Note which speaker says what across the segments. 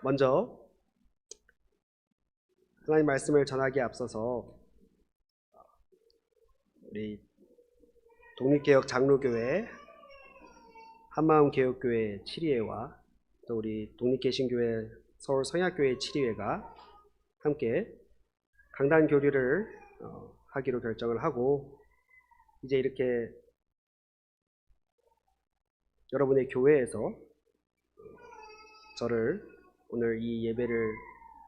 Speaker 1: 먼저 하나님 말씀을 전하기에 앞서서 우리 독립개혁 장로교회, 한마음개혁교회 7위회와 또 우리 독립개신교회 서울 성약교회 7위회가 함께 강단 교류를 하기로 결정을 하고, 이제 이렇게 여러분의 교회에서 저를 오늘 이 예배를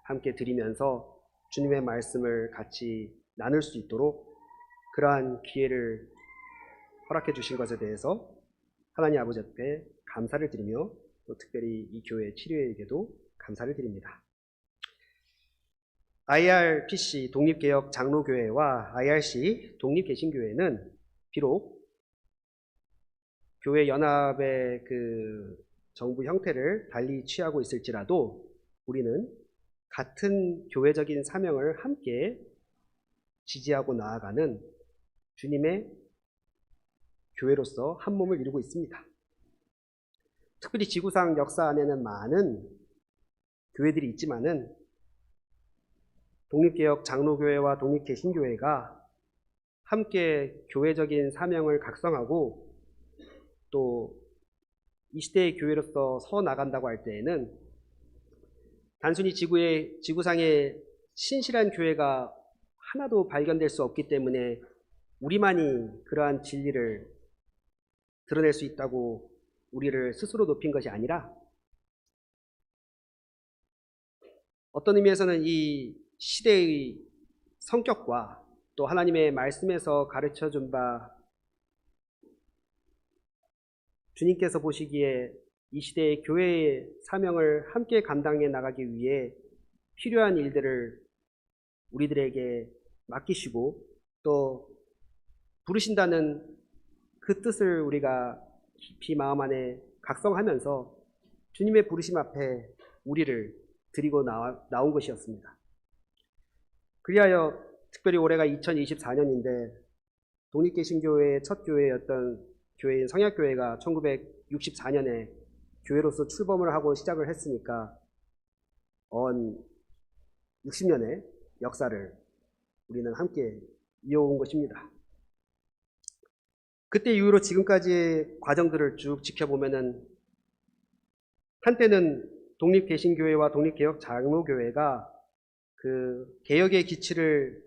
Speaker 1: 함께 드리면서 주님의 말씀을 같이 나눌 수 있도록 그러한 기회를 허락해 주신 것에 대해서 하나님 아버지 앞에 감사를 드리며, 또 특별히 이 교회 치료회에게도 감사를 드립니다. IRPC 독립개혁 장로교회와 IRC 독립개신교회는 비록 교회 연합의 그 정부 형태를 달리 취하고 있을지라도 우리는 같은 교회적인 사명을 함께 지지하고 나아가는 주님의 교회로서 한 몸을 이루고 있습니다. 특별히 지구상 역사 안에는 많은 교회들이 있지만은 독립개혁 장로교회와 독립개신교회가 함께 교회적인 사명을 각성하고 또 이 시대의 교회로서 서 나간다고 할 때에는 단순히 지구상에 신실한 교회가 하나도 발견될 수 없기 때문에 우리만이 그러한 진리를 드러낼 수 있다고 우리를 스스로 높인 것이 아니라, 어떤 의미에서는 이 시대의 성격과 또 하나님의 말씀에서 가르쳐준 바 주님께서 보시기에 이 시대의 교회의 사명을 함께 감당해 나가기 위해 필요한 일들을 우리들에게 맡기시고 또 부르신다는 그 뜻을 우리가 깊이 마음 안에 각성하면서 주님의 부르심 앞에 우리를 드리고 나온 것이었습니다. 그리하여 특별히 올해가 2024년인데 독립개신교회의 첫 교회였던 교회인 성약교회가 1964년에 교회로서 출범을 하고 시작을 했으니까 60년의 역사를 우리는 함께 이어온 것입니다. 그때 이후로 지금까지의 과정들을 쭉 지켜보면은 한때는 독립개신교회와 독립개혁 장로교회가 그 개혁의 기치를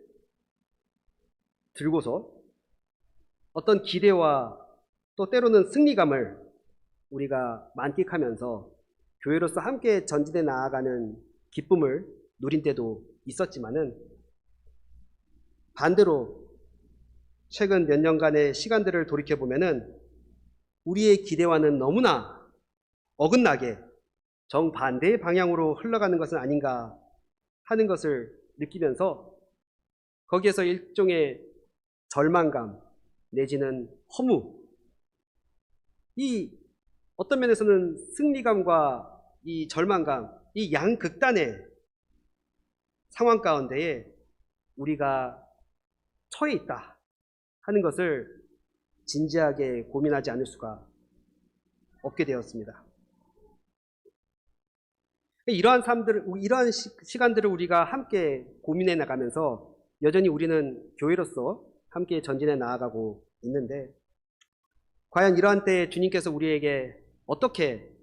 Speaker 1: 들고서 어떤 기대와 또 때로는 승리감을 우리가 만끽하면서 교회로서 함께 전진해 나아가는 기쁨을 누린 때도 있었지만은, 반대로 최근 몇 년간의 시간들을 돌이켜보면은 우리의 기대와는 너무나 어긋나게 정반대의 방향으로 흘러가는 것은 아닌가 하는 것을 느끼면서 거기에서 일종의 절망감 내지는 허무, 이 어떤 면에서는 승리감과 이 절망감, 이 양극단의 상황 가운데에 우리가 처해 있다 하는 것을 진지하게 고민하지 않을 수가 없게 되었습니다. 이러한 시간들을 우리가 함께 고민해 나가면서 여전히 우리는 교회로서 함께 전진해 나아가고 있는데, 과연 이러한 때에 주님께서 우리에게 어떻게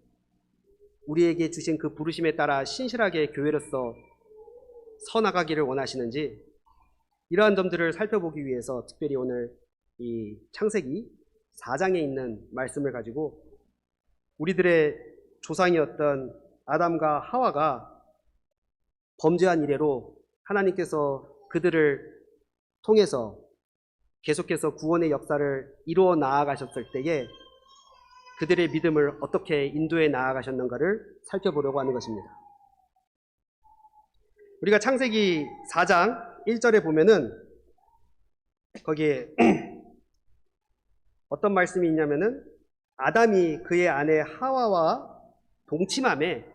Speaker 1: 우리에게 주신 그 부르심에 따라 신실하게 교회로서 서 나가기를 원하시는지, 이러한 점들을 살펴보기 위해서 특별히 오늘 이 창세기 4장에 있는 말씀을 가지고 우리들의 조상이었던 아담과 하와가 범죄한 이래로 하나님께서 그들을 통해서 계속해서 구원의 역사를 이루어 나아가셨을 때에 그들의 믿음을 어떻게 인도해 나아가셨는가를 살펴보려고 하는 것입니다. 우리가 창세기 4장 1절에 보면은 거기에 어떤 말씀이 있냐면은 아담이 그의 아내 하와와 동침함에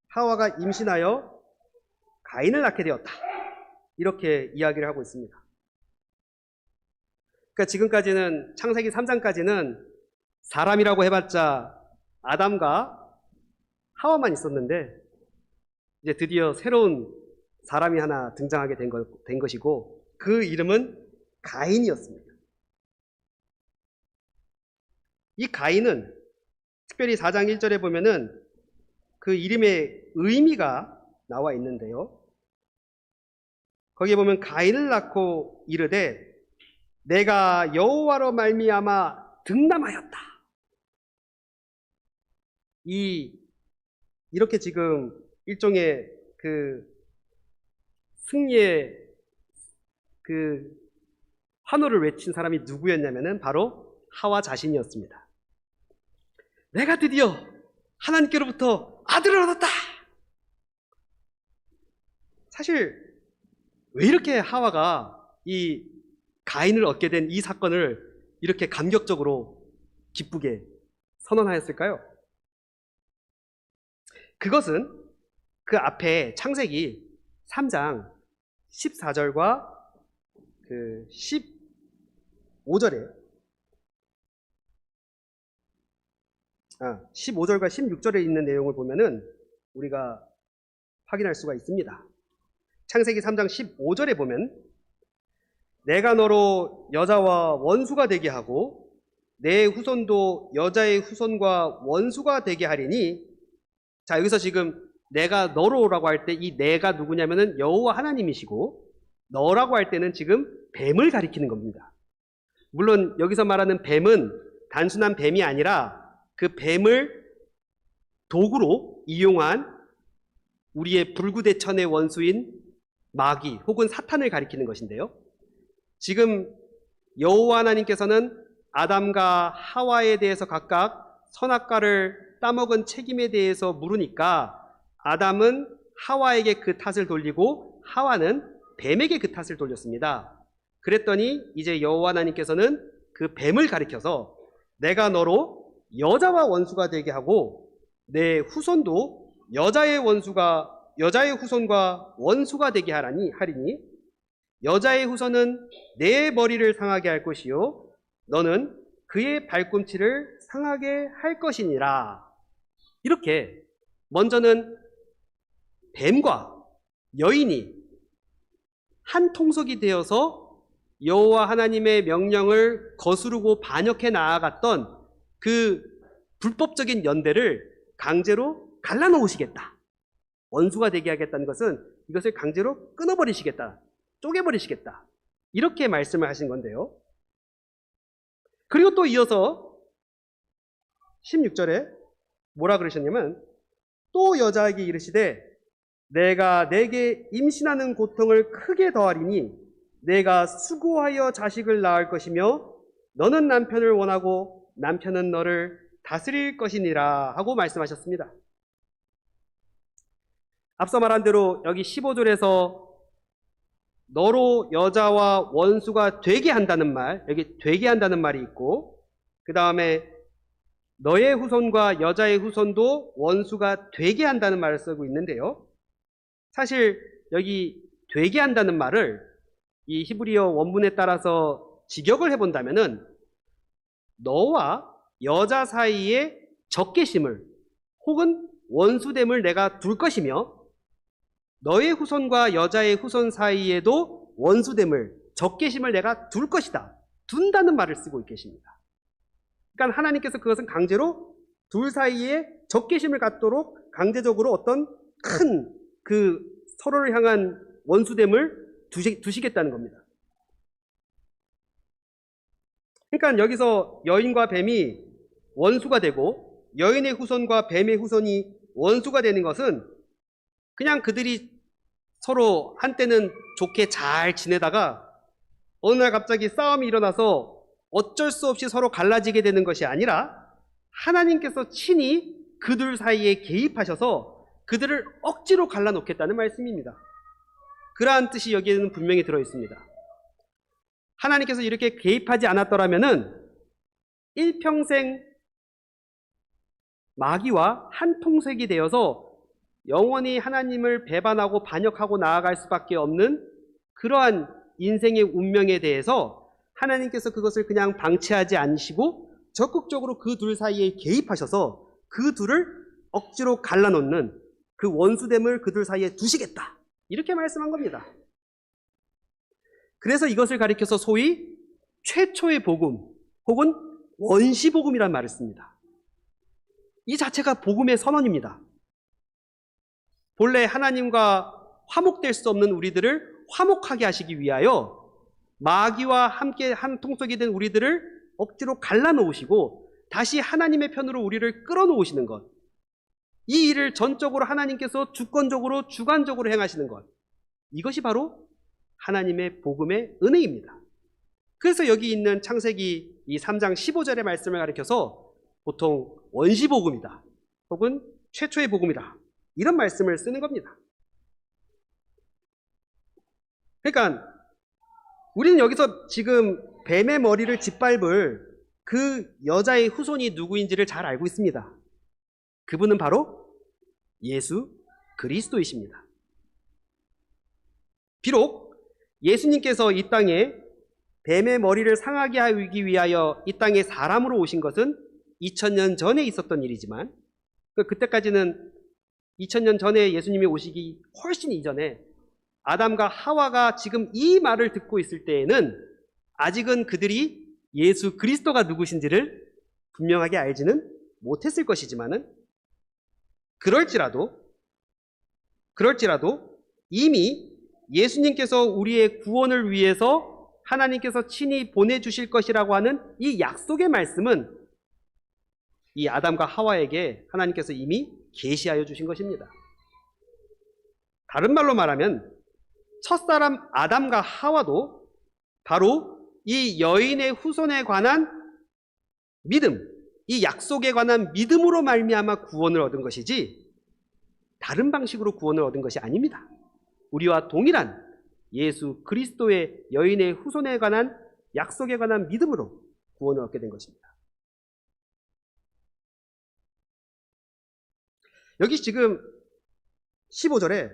Speaker 1: 하와가 임신하여 가인을 낳게 되었다, 이렇게 이야기를 하고 있습니다. 그러니까 지금까지는 창세기 3장까지는 사람이라고 해봤자 아담과 하와만 있었는데 이제 드디어 새로운 사람이 하나 등장하게 된 것이고 그 이름은 가인이었습니다. 이 가인은 특별히 4장 1절에 보면은 그 이름의 의미가 나와 있는데요. 거기에 보면 가인을 낳고 이르되 내가 여호와로 말미암아 등남하였다. 이렇게 지금 일종의 그 승리의 그 환호를 외친 사람이 누구였냐면은 바로 하와 자신이었습니다. 내가 드디어 하나님께로부터 아들을 얻었다. 사실 왜 이렇게 하와가 이 가인을 얻게 된 이 사건을 이렇게 감격적으로 기쁘게 선언하였을까요? 그것은 그 앞에 창세기 3장 14절과 그 15절에 15절과 16절에 있는 내용을 보면은 우리가 확인할 수가 있습니다. 창세기 3장 15절에 보면 내가 너로 여자와 원수가 되게 하고 내 후손도 여자의 후손과 원수가 되게 하리니. 자, 여기서 지금 내가 너로라고 할 때 이 내가 누구냐면은 여호와 하나님이시고 너라고 할 때는 지금 뱀을 가리키는 겁니다. 물론 여기서 말하는 뱀은 단순한 뱀이 아니라 그 뱀을 도구로 이용한 우리의 불구대천의 원수인 마귀 혹은 사탄을 가리키는 것인데요. 지금 여호와 하나님께서는 아담과 하와에 대해서 각각 선악과를 따먹은 책임에 대해서 물으니까 아담은 하와에게 그 탓을 돌리고 하와는 뱀에게 그 탓을 돌렸습니다. 그랬더니 이제 여호와 하나님께서는 그 뱀을 가리켜서 내가 너로 여자와 원수가 되게 하고 내 후손도 여자의 후손과 원수가 되게 하리니 여자의 후손은 내 머리를 상하게 할 것이요 너는 그의 발꿈치를 상하게 할 것이니라. 이렇게 먼저는 뱀과 여인이 한 통속이 되어서 여호와 하나님의 명령을 거스르고 반역해 나아갔던 그 불법적인 연대를 강제로 갈라놓으시겠다. 원수가 되게 하겠다는 것은 이것을 강제로 끊어버리시겠다. 쪼개버리시겠다. 이렇게 말씀을 하신 건데요. 그리고 또 이어서 16절에 뭐라 그러셨냐면 또 여자에게 이르시되 내가 내게 임신하는 고통을 크게 더하리니 내가 수고하여 자식을 낳을 것이며 너는 남편을 원하고 남편은 너를 다스릴 것이니라 하고 말씀하셨습니다. 앞서 말한 대로 여기 15절에서 너로 여자와 원수가 되게 한다는 말, 여기 되게 한다는 말이 있고 그 다음에 너의 후손과 여자의 후손도 원수가 되게 한다는 말을 쓰고 있는데요. 사실 여기 되게 한다는 말을 이 히브리어 원문에 따라서 직역을 해본다면은 너와 여자 사이에 적개심을 혹은 원수됨을 내가 둘 것이며 너의 후손과 여자의 후손 사이에도 원수됨을 적개심을 내가 둘 것이다. 둔다는 말을 쓰고 계십니다. 그러니까 하나님께서 그것은 강제로 둘 사이에 적개심을 갖도록 강제적으로 어떤 큰 그 서로를 향한 원수됨을 두시겠다는 겁니다. 그러니까 여기서 여인과 뱀이 원수가 되고 여인의 후손과 뱀의 후손이 원수가 되는 것은 그냥 그들이 서로 한때는 좋게 잘 지내다가 어느 날 갑자기 싸움이 일어나서 어쩔 수 없이 서로 갈라지게 되는 것이 아니라 하나님께서 친히 그들 사이에 개입하셔서 그들을 억지로 갈라놓겠다는 말씀입니다. 그러한 뜻이 여기에는 분명히 들어있습니다. 하나님께서 이렇게 개입하지 않았더라면은 일평생 마귀와 한 통색이 되어서 영원히 하나님을 배반하고 반역하고 나아갈 수밖에 없는 그러한 인생의 운명에 대해서 하나님께서 그것을 그냥 방치하지 않으시고 적극적으로 그 둘 사이에 개입하셔서 그 둘을 억지로 갈라놓는 그 원수됨을 그 둘 사이에 두시겠다. 이렇게 말씀한 겁니다. 그래서 이것을 가리켜서 소위 최초의 복음 혹은 원시복음이란 말을 씁니다. 이 자체가 복음의 선언입니다. 본래 하나님과 화목될 수 없는 우리들을 화목하게 하시기 위하여 마귀와 함께 한 통속이 된 우리들을 억지로 갈라놓으시고 다시 하나님의 편으로 우리를 끌어놓으시는 것. 이 일을 전적으로 하나님께서 주권적으로 주관적으로 행하시는 것. 이것이 바로 하나님의 복음의 은혜입니다. 그래서 여기 있는 창세기 이 3장 15절의 말씀을 가리켜서 보통 원시복음이다 혹은 최초의 복음이다 이런 말씀을 쓰는 겁니다. 그러니까 우리는 여기서 지금 뱀의 머리를 짓밟을 그 여자의 후손이 누구인지를 잘 알고 있습니다. 그분은 바로 예수 그리스도이십니다. 비록 예수님께서 이 땅에 뱀의 머리를 상하게 하기 위하여 이 땅에 사람으로 오신 것은 2000년 전에 있었던 일이지만 그때까지는 2000년 전에 예수님이 오시기 훨씬 이전에 아담과 하와가 지금 이 말을 듣고 있을 때에는 아직은 그들이 예수 그리스도가 누구신지를 분명하게 알지는 못했을 것이지만은 그럴지라도 이미 예수님께서 우리의 구원을 위해서 하나님께서 친히 보내주실 것이라고 하는 이 약속의 말씀은 이 아담과 하와에게 하나님께서 이미 계시하여 주신 것입니다. 다른 말로 말하면 첫사람 아담과 하와도 바로 이 여인의 후손에 관한 믿음, 이 약속에 관한 믿음으로 말미암아 구원을 얻은 것이지 다른 방식으로 구원을 얻은 것이 아닙니다. 우리와 동일한 예수 그리스도의 여인의 후손에 관한 약속에 관한 믿음으로 구원을 얻게 된 것입니다. 여기 지금 15절에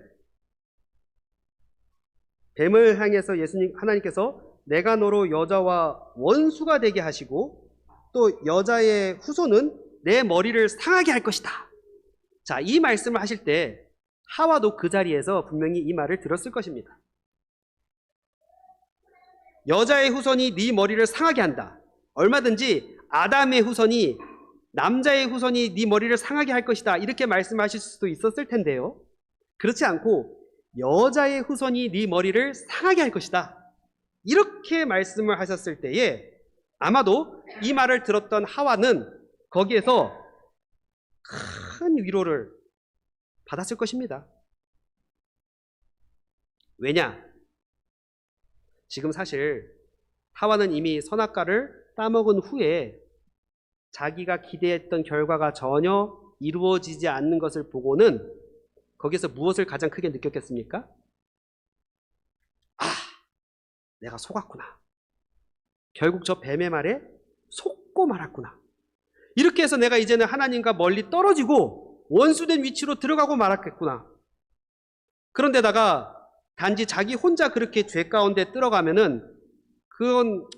Speaker 1: 뱀을 향해서 하나님께서 내가 너로 여자와 원수가 되게 하시고 또 여자의 후손은 내 머리를 상하게 할 것이다. 자, 이 말씀을 하실 때 하와도 그 자리에서 분명히 이 말을 들었을 것입니다. 여자의 후손이 네 머리를 상하게 한다. 얼마든지 아담의 후손이 남자의 후손이 네 머리를 상하게 할 것이다. 이렇게 말씀하실 수도 있었을 텐데요. 그렇지 않고 여자의 후손이 네 머리를 상하게 할 것이다. 이렇게 말씀을 하셨을 때에 아마도 이 말을 들었던 하와는 거기에서 큰 위로를 받았을 것입니다. 왜냐? 지금 사실 하와는 이미 선악과를 따먹은 후에 자기가 기대했던 결과가 전혀 이루어지지 않는 것을 보고는 거기서 무엇을 가장 크게 느꼈겠습니까? 아, 내가 속았구나. 결국 저 뱀의 말에 속고 말았구나. 이렇게 해서 내가 이제는 하나님과 멀리 떨어지고 원수된 위치로 들어가고 말았겠구나. 그런데다가 단지 자기 혼자 그렇게 죄 가운데 들어가면은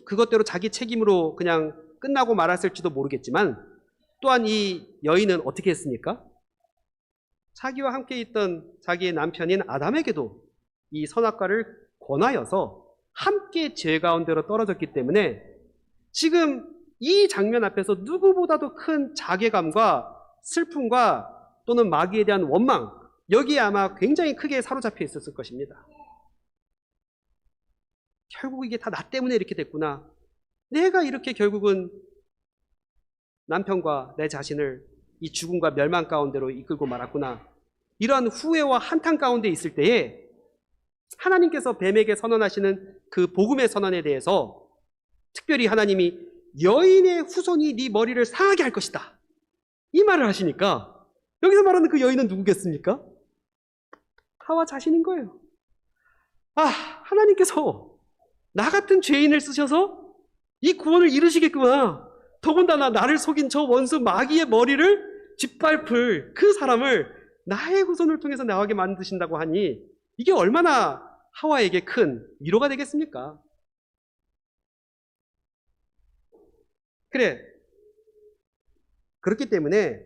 Speaker 1: 그것대로 자기 책임으로 그냥 끝나고 말았을지도 모르겠지만 또한 이 여인은 어떻게 했습니까? 자기와 함께 있던 자기의 남편인 아담에게도 이 선악과를 권하여서 함께 죄 가운데로 떨어졌기 때문에 지금 이 장면 앞에서 누구보다도 큰 자괴감과 슬픔과 또는 마귀에 대한 원망, 여기에 아마 굉장히 크게 사로잡혀 있었을 것입니다. 결국 이게 다 나 때문에 이렇게 됐구나. 내가 이렇게 결국은 남편과 내 자신을 이 죽음과 멸망 가운데로 이끌고 말았구나. 이러한 후회와 한탄 가운데 있을 때에 하나님께서 뱀에게 선언하시는 그 복음의 선언에 대해서 특별히 하나님이 여인의 후손이 네 머리를 상하게 할 것이다. 이 말을 하시니까 여기서 말하는 그 여인은 누구겠습니까? 하와 자신인 거예요. 아, 하나님께서 나 같은 죄인을 쓰셔서 이 구원을 이루시겠구나. 더군다나 나를 속인 저 원수 마귀의 머리를 짓밟을 그 사람을 나의 후손을 통해서 나오게 만드신다고 하니 이게 얼마나 하와에게 큰 위로가 되겠습니까? 그래. 그렇기 때문에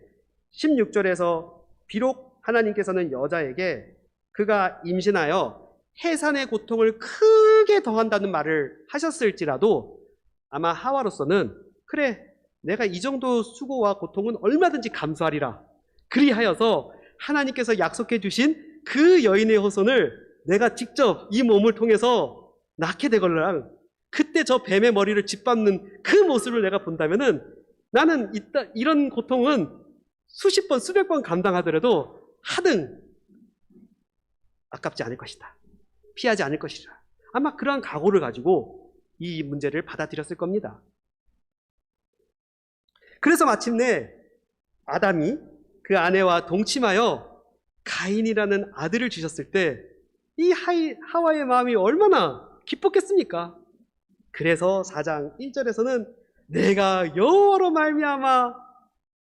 Speaker 1: 16절에서 비록 하나님께서는 여자에게 그가 임신하여 해산의 고통을 크게 더한다는 말을 하셨을지라도 아마 하와로서는 그래, 내가 이 정도 수고와 고통은 얼마든지 감수하리라. 그리하여서 하나님께서 약속해 주신 그 여인의 후손을 내가 직접 이 몸을 통해서 낳게 되걸랑 그때 저 뱀의 머리를 짓밟는 그 모습을 내가 본다면은 나는 이런 고통은 수십 번, 수백 번 감당하더라도 하등 아깝지 않을 것이다. 피하지 않을 것이라. 아마 그러한 각오를 가지고 이 문제를 받아들였을 겁니다. 그래서 마침내 아담이 그 아내와 동침하여 가인이라는 아들을 주셨을 때 이 하와의 마음이 얼마나 기뻤겠습니까? 그래서 4장 1절에서는 내가 여호와로 말미암아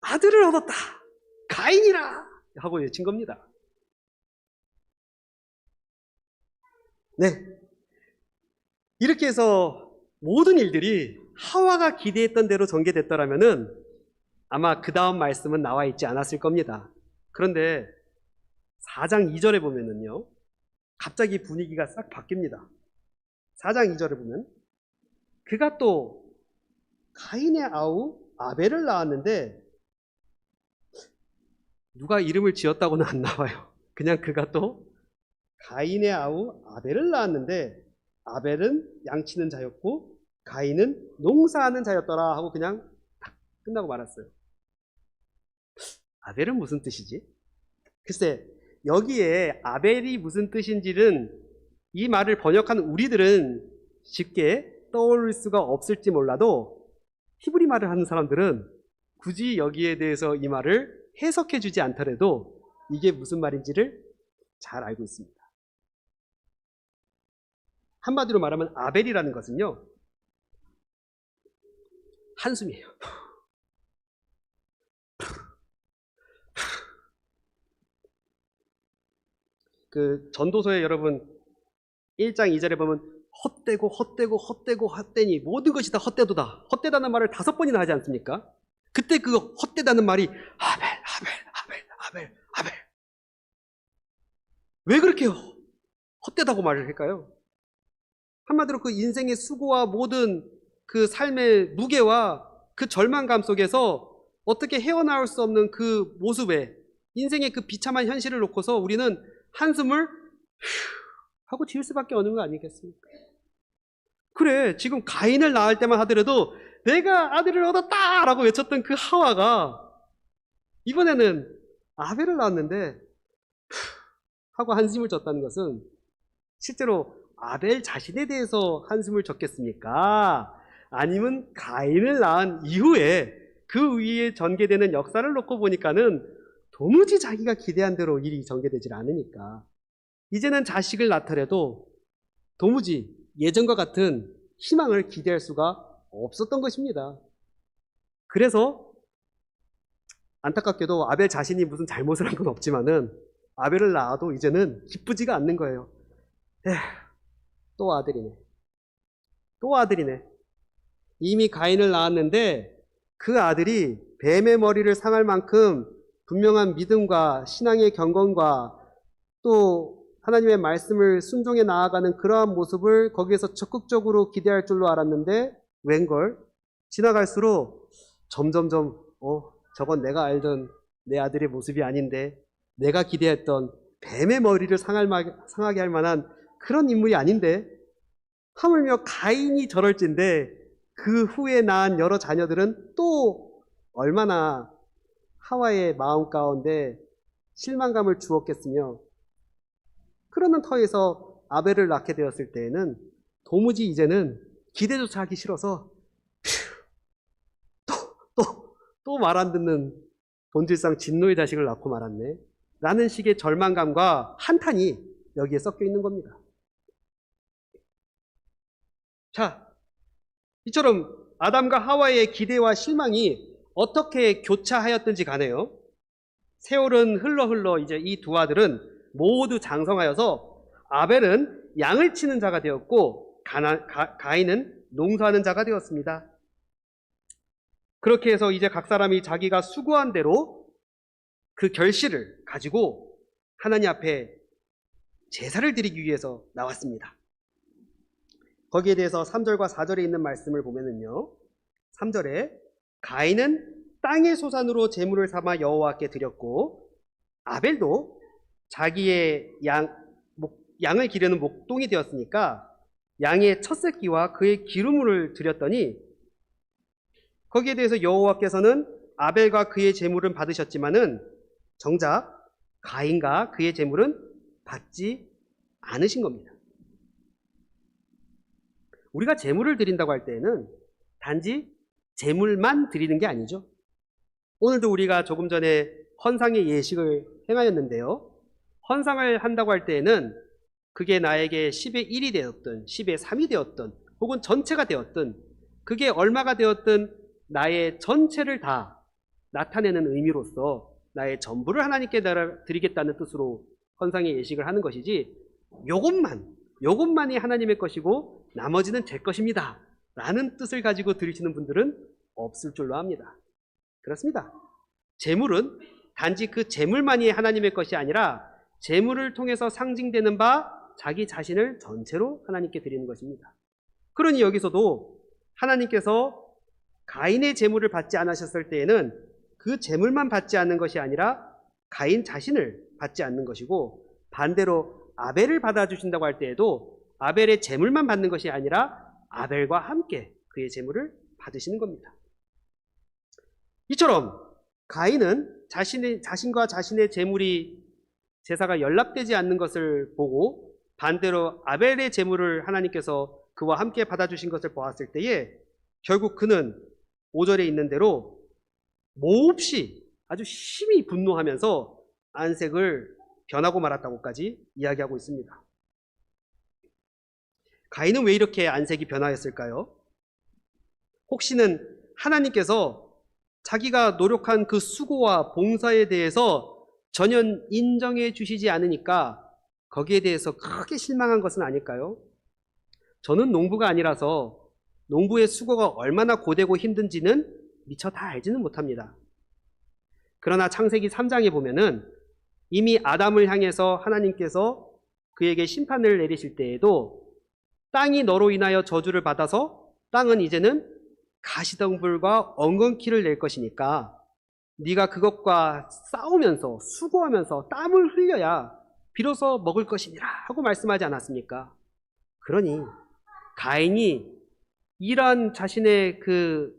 Speaker 1: 아들을 얻었다. 가인이라 하고 외친 겁니다. 네. 이렇게 해서 모든 일들이 하와가 기대했던 대로 전개됐더라면은 아마 그 다음 말씀은 나와 있지 않았을 겁니다. 그런데 4장 2절에 보면은요, 갑자기 분위기가 싹 바뀝니다. 4장 2절에 보면 그가 또 가인의 아우 아벨을 낳았는데 누가 이름을 지었다고는 안 나와요. 그냥 그가 또 가인의 아우 아벨을 낳았는데 아벨은 양치는 자였고 가인은 농사하는 자였더라 하고 그냥 딱 끝나고 말았어요. 아벨은 무슨 뜻이지? 글쎄, 여기에 아벨이 무슨 뜻인지는 이 말을 번역한 우리들은 쉽게 떠올릴 수가 없을지 몰라도 히브리 말을 하는 사람들은 굳이 여기에 대해서 이 말을 해석해 주지 않더라도 이게 무슨 말인지를 잘 알고 있습니다. 한마디로 말하면 아벨이라는 것은요, 한숨이에요. 그 전도서에 여러분 1장 2절에 보면 헛되니 모든 것이 다 헛되도다. 헛되다는 말을 5번이나 하지 않습니까? 그때 그 헛되다는 말이 아벨. 왜 그렇게 헛되다고 말을 할까요? 한마디로 그 인생의 수고와 모든 그 삶의 무게와 그 절망감 속에서 어떻게 헤어나올 수 없는 그 모습에 인생의 그 비참한 현실을 놓고서 우리는 한숨을 하고 지을 수밖에 없는 거 아니겠습니까? 그래, 지금 가인을 낳을 때만 하더라도 내가 아들을 얻었다! 라고 외쳤던 그 하와가 이번에는 아벨을 낳았는데 하고 한숨을 졌다는 것은 실제로 아벨 자신에 대해서 한숨을 졌겠습니까? 아니면 가인을 낳은 이후에 그 위에 전개되는 역사를 놓고 보니까는 도무지 자기가 기대한 대로 일이 전개되질 않으니까 이제는 자식을 낳더라도 도무지 예전과 같은 희망을 기대할 수가 없었던 것입니다. 그래서 안타깝게도 아벨 자신이 무슨 잘못을 한 건 없지만은 아벨을 낳아도 이제는 기쁘지가 않는 거예요. 또 아들이네. 이미 가인을 낳았는데 그 아들이 뱀의 머리를 상할 만큼 분명한 믿음과 신앙의 경건과 또 하나님의 말씀을 순종해 나아가는 그러한 모습을 거기에서 적극적으로 기대할 줄로 알았는데 웬걸 지나갈수록 점점점 저건 내가 알던 내 아들의 모습이 아닌데 내가 기대했던 뱀의 머리를 상하게 할 만한 그런 인물이 아닌데 하물며 가인이 저럴진데 그 후에 낳은 여러 자녀들은 또 얼마나 하와의 마음 가운데 실망감을 주었겠으며 그러는 터에서 아벨을 낳게 되었을 때에는 도무지 이제는 기대조차 하기 싫어서 또 말 안 듣는 본질상 진노의 자식을 낳고 말았네 라는 식의 절망감과 한탄이 여기에 섞여 있는 겁니다. 자, 이처럼 아담과 하와의 기대와 실망이 어떻게 교차하였든지 가네요. 세월은 흘러 이제 이 두 아들은 모두 장성하여서 아벨은 양을 치는 자가 되었고 가인은 농사하는 자가 되었습니다. 그렇게 해서 이제 각 사람이 자기가 수고한 대로 그 결실을 가지고 하나님 앞에 제사를 드리기 위해서 나왔습니다. 거기에 대해서 3절과 4절에 있는 말씀을 보면은요, 3절에 가인은 땅의 소산으로 제물을 삼아 여호와께 드렸고 아벨도 자기의 양을 기르는 목동이 되었으니까 양의 첫 새끼와 그의 기름을 드렸더니, 거기에 대해서 여호와께서는 아벨과 그의 제물은 받으셨지만은 정작 가인과 그의 제물은 받지 않으신 겁니다. 우리가 제물을 드린다고 할 때에는 단지 제물만 드리는 게 아니죠. 오늘도 우리가 조금 전에 헌상의 예식을 행하였는데요. 헌상을 한다고 할 때에는 그게 나에게 10의 1이 되었든 10의 3이 되었든 혹은 전체가 되었든 그게 얼마가 되었든 나의 전체를 다 나타내는 의미로서 나의 전부를 하나님께 드리겠다는 뜻으로 헌상의 예식을 하는 것이지, 요것만이 하나님의 것이고 나머지는 제 것입니다 라는 뜻을 가지고 드리시는 분들은 없을 줄로 압니다. 그렇습니다. 제물은 단지 그 제물만이 하나님의 것이 아니라 제물을 통해서 상징되는 바 자기 자신을 전체로 하나님께 드리는 것입니다. 그러니 여기서도 하나님께서 가인의 제물을 받지 않으셨을 때에는 그 제물만 받지 않는 것이 아니라 가인 자신을 받지 않는 것이고, 반대로 아벨을 받아주신다고 할 때에도 아벨의 제물만 받는 것이 아니라 아벨과 함께 그의 제물을 받으시는 겁니다. 이처럼 가인은 자신과 자신의 제사가 연락되지 않는 것을 보고 반대로 아벨의 제물을 하나님께서 그와 함께 받아주신 것을 보았을 때에 결국 그는 5절에 있는 대로 몹시 아주 심히 분노하면서 안색을 변하고 말았다고까지 이야기하고 있습니다. 가인은 왜 이렇게 안색이 변하였을까요? 혹시는 하나님께서 자기가 노력한 그 수고와 봉사에 대해서 전혀 인정해 주시지 않으니까 거기에 대해서 크게 실망한 것은 아닐까요? 저는 농부가 아니라서 농부의 수고가 얼마나 고되고 힘든지는 미처 다 알지는 못합니다. 그러나 창세기 3장에 보면은 이미 아담을 향해서 하나님께서 그에게 심판을 내리실 때에도 땅이 너로 인하여 저주를 받아서 땅은 이제는 가시덤불과 엉겅퀴를 낼 것이니까 네가 그것과 싸우면서 수고하면서 땀을 흘려야 비로소 먹을 것이니라 하고 말씀하지 않았습니까? 그러니 가인이 이러한 자신의 그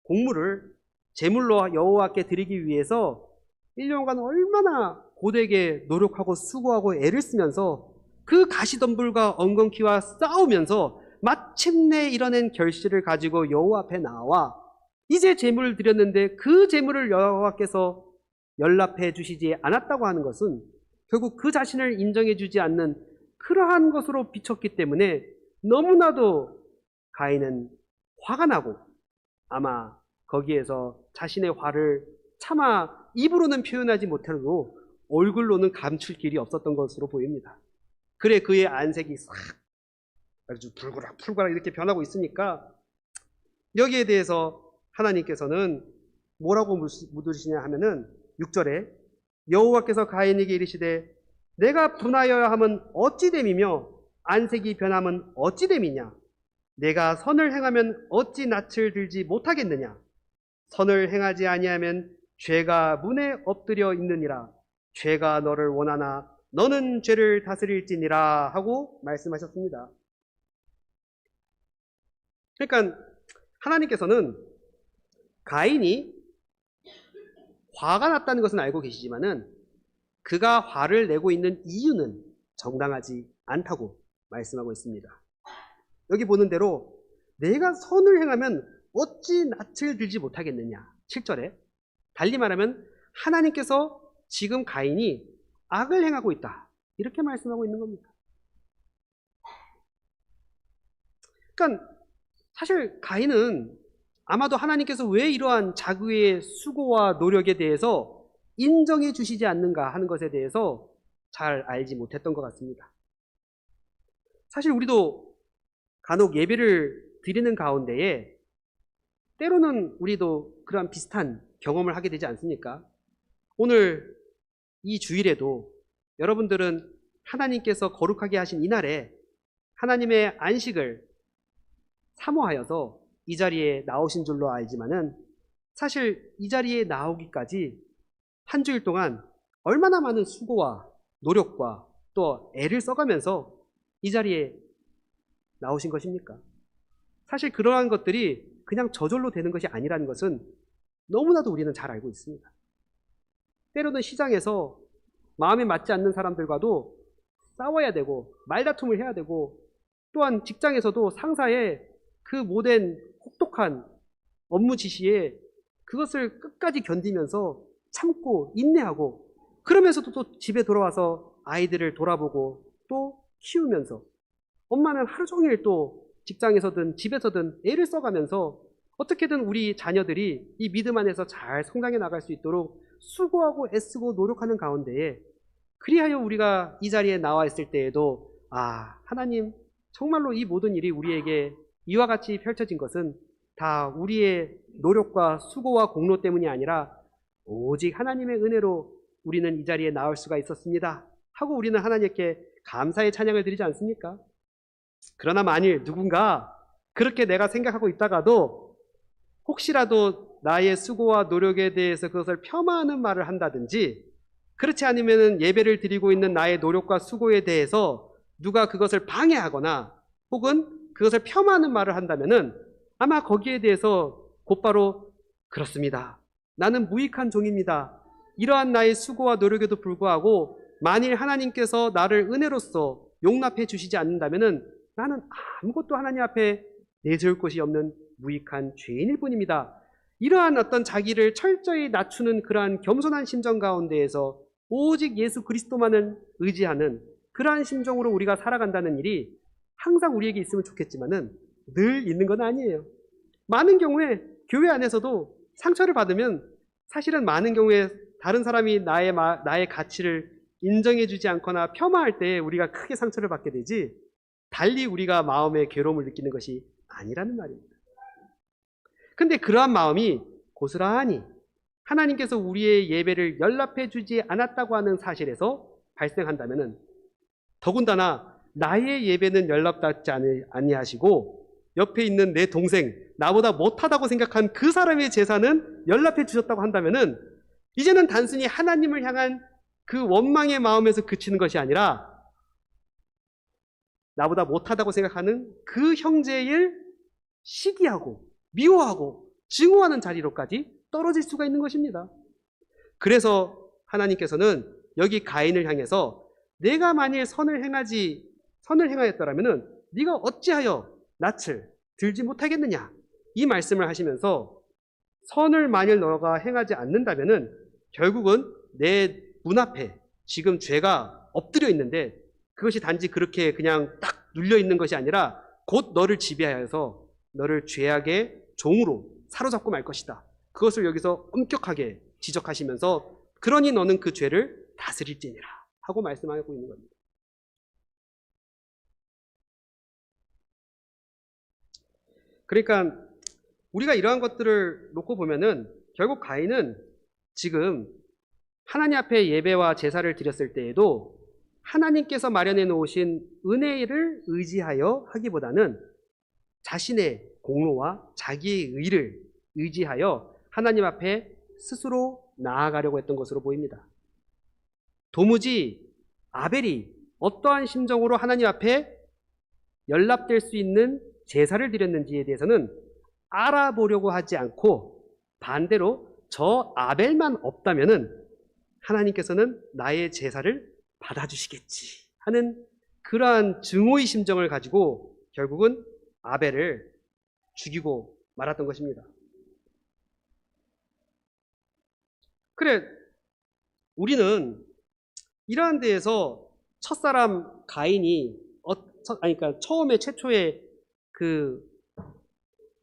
Speaker 1: 곡물을 제물로 여호와께 드리기 위해서 1년간 얼마나 고되게 노력하고 수고하고 애를 쓰면서 그 가시덤불과 엉겅퀴와 싸우면서 마침내 이뤄낸 결실을 가지고 여호와 앞에 나와 이제 제물을 드렸는데 그 제물을 여호와께서 연락해 주시지 않았다고 하는 것은 결국 그 자신을 인정해 주지 않는 그러한 것으로 비쳤기 때문에 너무나도 가인은 화가 나고 아마 거기에서 자신의 화를 차마 입으로는 표현하지 못해도 얼굴로는 감출 길이 없었던 것으로 보입니다. 그래 그의 안색이 싹 아주 풀그락 이렇게 변하고 있으니까 여기에 대해서 하나님께서는 뭐라고 묻으시냐 하면은 6절에 여호와께서 가인에게 이르시되 내가 분하여야 함은 어찌 됨이며 안색이 변함은 어찌 됨이냐 내가 선을 행하면 어찌 낯을 들지 못하겠느냐 선을 행하지 아니하면 죄가 문에 엎드려 있느니라 죄가 너를 원하나 너는 죄를 다스릴지니라 하고 말씀하셨습니다. 그러니까 하나님께서는 가인이 화가 났다는 것은 알고 계시지만은 그가 화를 내고 있는 이유는 정당하지 않다고 말씀하고 있습니다. 여기 보는 대로 내가 선을 행하면 어찌 낯을 들지 못하겠느냐 7절에 달리 말하면 하나님께서 지금 가인이 악을 행하고 있다 이렇게 말씀하고 있는 겁니다. 그러니까 사실 가인은 아마도 하나님께서 왜 이러한 자기의 수고와 노력에 대해서 인정해 주시지 않는가 하는 것에 대해서 잘 알지 못했던 것 같습니다. 사실 우리도 간혹 예배를 드리는 가운데에 때로는 우리도 그러한 비슷한 경험을 하게 되지 않습니까? 오늘 이 주일에도 여러분들은 하나님께서 거룩하게 하신 이날에 하나님의 안식을 사모하여서 이 자리에 나오신 줄로 알지만은 사실 이 자리에 나오기까지 한 주일 동안 얼마나 많은 수고와 노력과 또 애를 써가면서 이 자리에 나오신 것입니까? 사실 그러한 것들이 그냥 저절로 되는 것이 아니라는 것은 너무나도 우리는 잘 알고 있습니다. 때로는 시장에서 마음에 맞지 않는 사람들과도 싸워야 되고 말다툼을 해야 되고, 또한 직장에서도 상사의 그 못된 혹독한 업무 지시에 그것을 끝까지 견디면서 참고 인내하고, 그러면서도 또 집에 돌아와서 아이들을 돌아보고 또 키우면서, 엄마는 하루 종일 또 직장에서든 집에서든 애를 써가면서 어떻게든 우리 자녀들이 이 믿음 안에서 잘 성장해 나갈 수 있도록 수고하고 애쓰고 노력하는 가운데에, 그리하여 우리가 이 자리에 나와 있을 때에도 하나님 정말로 이 모든 일이 우리에게 이와 같이 펼쳐진 것은 다 우리의 노력과 수고와 공로 때문이 아니라 오직 하나님의 은혜로 우리는 이 자리에 나올 수가 있었습니다 하고 우리는 하나님께 감사의 찬양을 드리지 않습니까? 그러나 만일 누군가 그렇게 내가 생각하고 있다가도 혹시라도 나의 수고와 노력에 대해서 그것을 폄하하는 말을 한다든지, 그렇지 않으면 예배를 드리고 있는 나의 노력과 수고에 대해서 누가 그것을 방해하거나 혹은 그것을 폄하하는 말을 한다면은 아마 거기에 대해서 곧바로 그렇습니다, 나는 무익한 종입니다, 이러한 나의 수고와 노력에도 불구하고 만일 하나님께서 나를 은혜로서 용납해 주시지 않는다면은 나는 아무것도 하나님 앞에 내세울 것이 없는 무익한 죄인일 뿐입니다. 이러한 어떤 자기를 철저히 낮추는 그러한 겸손한 심정 가운데에서 오직 예수 그리스도만을 의지하는 그러한 심정으로 우리가 살아간다는 일이 항상 우리에게 있으면 좋겠지만은 늘 있는 건 아니에요. 많은 경우에 교회 안에서도 상처를 받으면 사실은 많은 경우에 다른 사람이 나의 가치를 인정해주지 않거나 폄하할 때 우리가 크게 상처를 받게 되지, 달리 우리가 마음의 괴로움을 느끼는 것이 아니라는 말입니다. 근데 그러한 마음이 고스란히 하나님께서 우리의 예배를 연락해 주지 않았다고 하는 사실에서 발생한다면은, 더군다나 나의 예배는 연락받지 아니하시고 옆에 있는 내 동생, 나보다 못하다고 생각한 그 사람의 제사는 연락해 주셨다고 한다면은, 이제는 단순히 하나님을 향한 그 원망의 마음에서 그치는 것이 아니라 나보다 못하다고 생각하는 그 형제를 시기하고 미워하고 증오하는 자리로까지 떨어질 수가 있는 것입니다. 그래서 하나님께서는 여기 가인을 향해서 내가 만일 선을 행하였더라면 네가 어찌하여 낯을 들지 못하겠느냐, 이 말씀을 하시면서 선을 만일 너가 행하지 않는다면 결국은 내 문 앞에 지금 죄가 엎드려 있는데 그것이 단지 그렇게 그냥 딱 눌려 있는 것이 아니라 곧 너를 지배하여서 너를 죄악의 종으로 사로잡고 말 것이다. 그것을 여기서 엄격하게 지적하시면서 그러니 너는 그 죄를 다스릴지니라 하고 말씀하고 있는 겁니다. 그러니까 우리가 이러한 것들을 놓고 보면은 결국 가인은 지금 하나님 앞에 예배와 제사를 드렸을 때에도 하나님께서 마련해 놓으신 은혜를 의지하여 하기보다는 자신의 공로와 자기의 의를 의지하여 하나님 앞에 스스로 나아가려고 했던 것으로 보입니다. 도무지 아벨이 어떠한 심정으로 하나님 앞에 연락될 수 있는 제사를 드렸는지에 대해서는 알아보려고 하지 않고 반대로 저 아벨만 없다면은 하나님께서는 나의 제사를 받아주시겠지 하는 그러한 증오의 심정을 가지고 결국은 아벨을 죽이고 말았던 것입니다. 그래, 우리는 이러한 데에서 첫사람 가인이 그러니까 처음에 최초의 그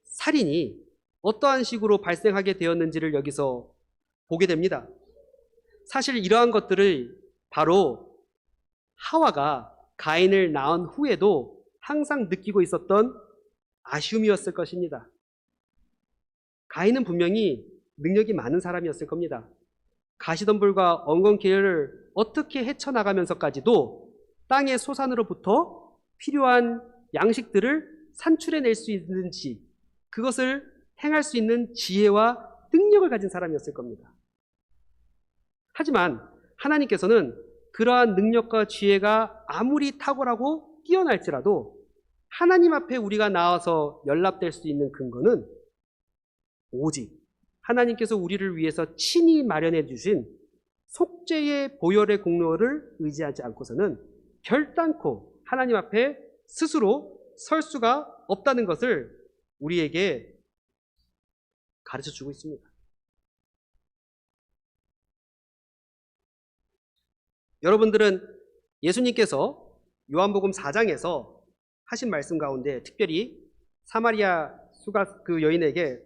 Speaker 1: 살인이 어떠한 식으로 발생하게 되었는지를 여기서 보게 됩니다. 사실 이러한 것들을 바로 하와가 가인을 낳은 후에도 항상 느끼고 있었던 아쉬움이었을 것입니다. 가인은 분명히 능력이 많은 사람이었을 겁니다. 가시덤불과 엉겅퀴를 어떻게 헤쳐나가면서까지도 땅의 소산으로부터 필요한 양식들을 산출해낼 수 있는지, 그것을 행할 수 있는 지혜와 능력을 가진 사람이었을 겁니다. 하지만 하나님께서는 그러한 능력과 지혜가 아무리 탁월하고 뛰어날지라도 하나님 앞에 우리가 나와서 연락될 수 있는 근거는 오직 하나님께서 우리를 위해서 친히 마련해 주신 속죄의 보혈의 공로를 의지하지 않고서는 결단코 하나님 앞에 스스로 설 수가 없다는 것을 우리에게 가르쳐 주고 있습니다. 여러분들은 예수님께서 요한복음 4장에서 하신 말씀 가운데 특별히 사마리아 수가 그 여인에게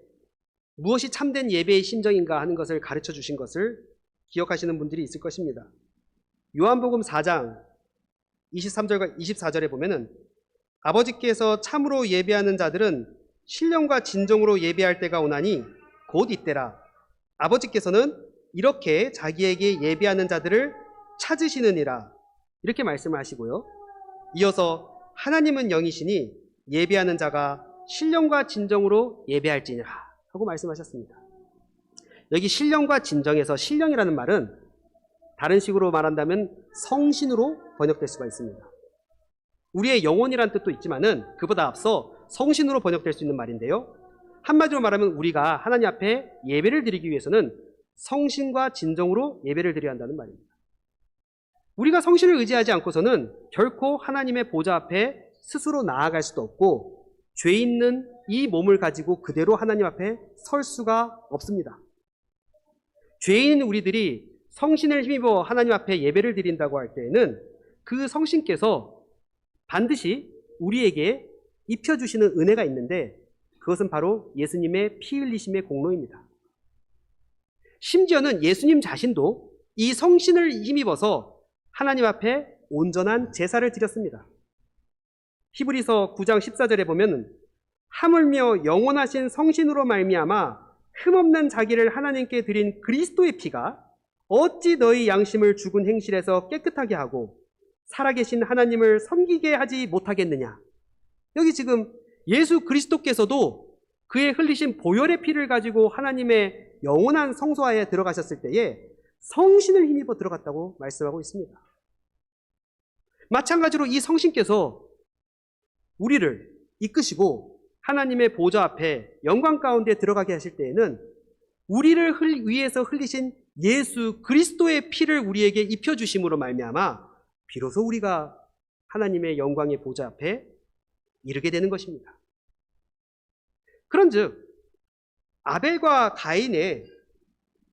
Speaker 1: 무엇이 참된 예배의 심정인가 하는 것을 가르쳐 주신 것을 기억하시는 분들이 있을 것입니다. 요한복음 4장 23절과 24절에 보면은 아버지께서 참으로 예배하는 자들은 신령과 진정으로 예배할 때가 오나니 곧 이때라. 아버지께서는 이렇게 자기에게 예배하는 자들을 찾으시느니라. 이렇게 말씀을 하시고요. 이어서 하나님은 영이시니 예배하는 자가 신령과 진정으로 예배할지니라 하고 말씀하셨습니다. 여기 신령과 진정에서 신령이라는 말은 다른 식으로 말한다면 성신으로 번역될 수가 있습니다. 우리의 영혼이라는 뜻도 있지만은 그보다 앞서 성신으로 번역될 수 있는 말인데요. 한마디로 말하면 우리가 하나님 앞에 예배를 드리기 위해서는 성신과 진정으로 예배를 드려야 한다는 말입니다. 우리가 성신을 의지하지 않고서는 결코 하나님의 보좌 앞에 스스로 나아갈 수도 없고 죄 있는 이 몸을 가지고 그대로 하나님 앞에 설 수가 없습니다. 죄인 우리들이 성신을 힘입어 하나님 앞에 예배를 드린다고 할 때에는 그 성신께서 반드시 우리에게 입혀주시는 은혜가 있는데 그것은 바로 예수님의 피 흘리심의 공로입니다. 심지어는 예수님 자신도 이 성신을 힘입어서 하나님 앞에 온전한 제사를 드렸습니다. 히브리서 9장 14절에 보면 하물며 영원하신 성신으로 말미암아 흠없는 자기를 하나님께 드린 그리스도의 피가 어찌 너희 양심을 죽은 행실에서 깨끗하게 하고 살아계신 하나님을 섬기게 하지 못하겠느냐. 여기 지금 예수 그리스도께서도 그의 흘리신 보혈의 피를 가지고 하나님의 영원한 성소하에 들어가셨을 때에 성신을 힘입어 들어갔다고 말씀하고 있습니다. 마찬가지로 이 성신께서 우리를 이끄시고 하나님의 보좌 앞에 영광 가운데 들어가게 하실 때에는 우리를 위해서 흘리신 예수 그리스도의 피를 우리에게 입혀주심으로 말미암아 비로소 우리가 하나님의 영광의 보좌 앞에 이르게 되는 것입니다. 그런즉 아벨과 가인의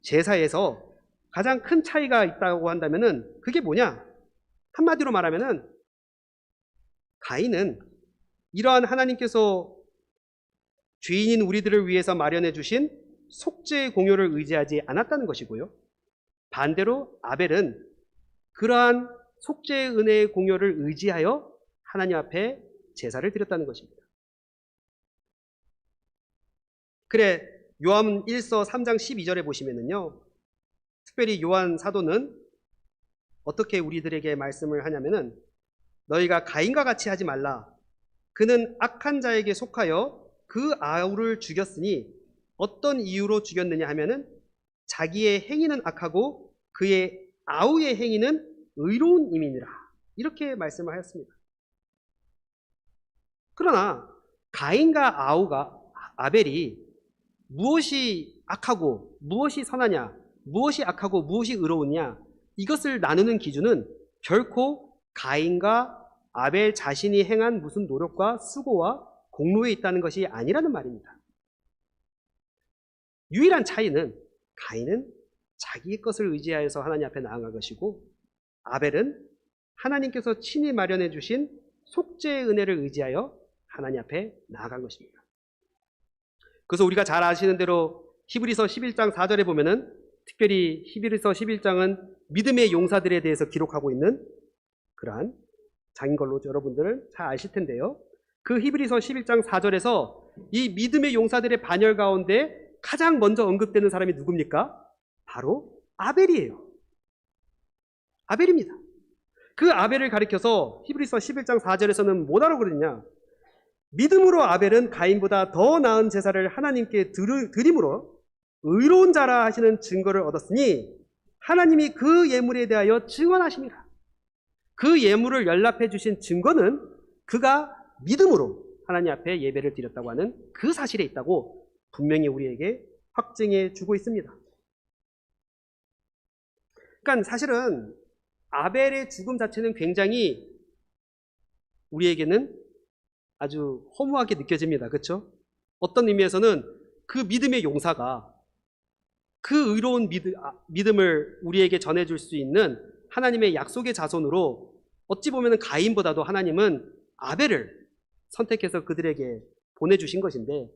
Speaker 1: 제사에서 가장 큰 차이가 있다고 한다면은 그게 뭐냐? 한마디로 말하면은 가인은 이러한 하나님께서 죄인인 우리들을 위해서 마련해 주신 속죄의 공효를 의지하지 않았다는 것이고요. 반대로 아벨은 그러한 속죄의 은혜의 공효를 의지하여 하나님 앞에 제사를 드렸다는 것입니다. 그래 요한 1서 3장 12절에 보시면은요. 특별히 요한 사도는 어떻게 우리들에게 말씀을 하냐면은 너희가 가인과 같이 하지 말라. 그는 악한 자에게 속하여 그 아우를 죽였으니 어떤 이유로 죽였느냐 하면은 자기의 행위는 악하고 그의 아우의 행위는 의로운 임이니라. 이렇게 말씀을 하였습니다. 그러나 가인과 아벨이 무엇이 악하고 무엇이 선하냐, 무엇이 악하고 무엇이 의로우냐, 이것을 나누는 기준은 결코 가인과 아벨 자신이 행한 무슨 노력과 수고와 공로에 있다는 것이 아니라는 말입니다. 유일한 차이는 가인은 자기의 것을 의지하여서 하나님 앞에 나아간 것이고 아벨은 하나님께서 친히 마련해 주신 속죄의 은혜를 의지하여 하나님 앞에 나아간 것입니다. 그래서 우리가 잘 아시는 대로 히브리서 11장 4절에 보면은 특별히 히브리서 11장은 믿음의 용사들에 대해서 기록하고 있는 그러한 장인 걸로 여러분들은 잘 아실 텐데요. 그 히브리서 11장 4절에서 이 믿음의 용사들의 반열 가운데 가장 먼저 언급되는 사람이 누굽니까? 바로 아벨이에요. 아벨입니다. 그 아벨을 가리켜서 히브리서 11장 4절에서는 뭐라고 그러느냐? 믿음으로 아벨은 가인보다 더 나은 제사를 하나님께 드림으로 의로운 자라 하시는 증거를 얻었으니 하나님이 그 예물에 대하여 증언하십니다. 그 예물을 연락해 주신 증거는 그가 믿음으로 하나님 앞에 예배를 드렸다고 하는 그 사실에 있다고 분명히 우리에게 확증해 주고 있습니다. 그러니까 사실은 아벨의 죽음 자체는 굉장히 우리에게는 아주 허무하게 느껴집니다. 그렇죠? 어떤 의미에서는 그 믿음의 용사가 그 의로운 믿음을 우리에게 전해줄 수 있는 하나님의 약속의 자손으로 어찌 보면 가인보다도 하나님은 아벨을 선택해서 그들에게 보내주신 것인데,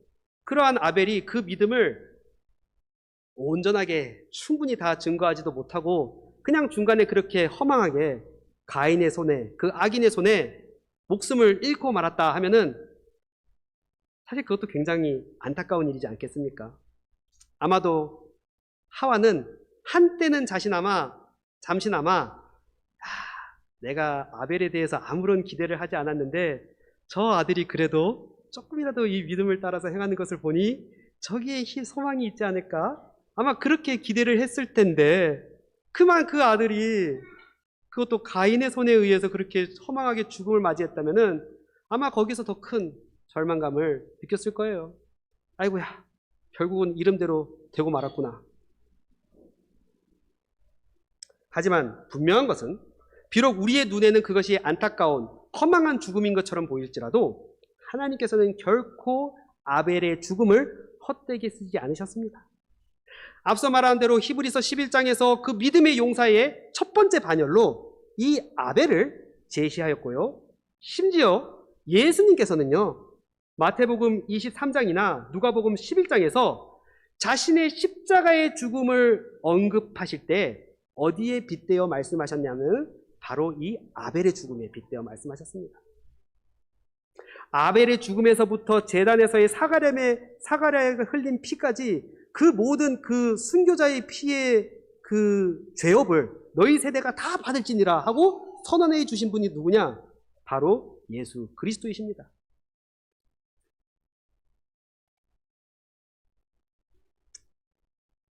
Speaker 1: 그러한 아벨이 그 믿음을 온전하게 충분히 다 증거하지도 못하고 그냥 중간에 그렇게 허망하게 가인의 손에, 그 악인의 손에 목숨을 잃고 말았다 하면은 사실 그것도 굉장히 안타까운 일이지 않겠습니까? 아마도 하와는 한때는 잠시나마 내가 아벨에 대해서 아무런 기대를 하지 않았는데 저 아들이 그래도 조금이라도 이 믿음을 따라서 행하는 것을 보니 저기에 소망이 있지 않을까? 아마 그렇게 기대를 했을 텐데 그만 그 아들이 그것도 가인의 손에 의해서 그렇게 허망하게 죽음을 맞이했다면은 아마 거기서 더 큰 절망감을 느꼈을 거예요. 아이고야, 결국은 이름대로 되고 말았구나. 하지만 분명한 것은 비록 우리의 눈에는 그것이 안타까운 허망한 죽음인 것처럼 보일지라도 하나님께서는 결코 아벨의 죽음을 헛되게 쓰지 않으셨습니다. 앞서 말한 대로 히브리서 11장에서 그 믿음의 용사의 첫 번째 반열로 이 아벨을 제시하였고요. 심지어 예수님께서는요, 마태복음 23장이나 누가복음 11장에서 자신의 십자가의 죽음을 언급하실 때 어디에 빗대어 말씀하셨냐면 바로 이 아벨의 죽음에 빗대어 말씀하셨습니다. 아벨의 죽음에서부터 제단에서의 사가랴에 흘린 피까지 그 모든 그 순교자의 피의 그 죄업을 너희 세대가 다 받을지니라 하고 선언해 주신 분이 누구냐? 바로 예수 그리스도이십니다.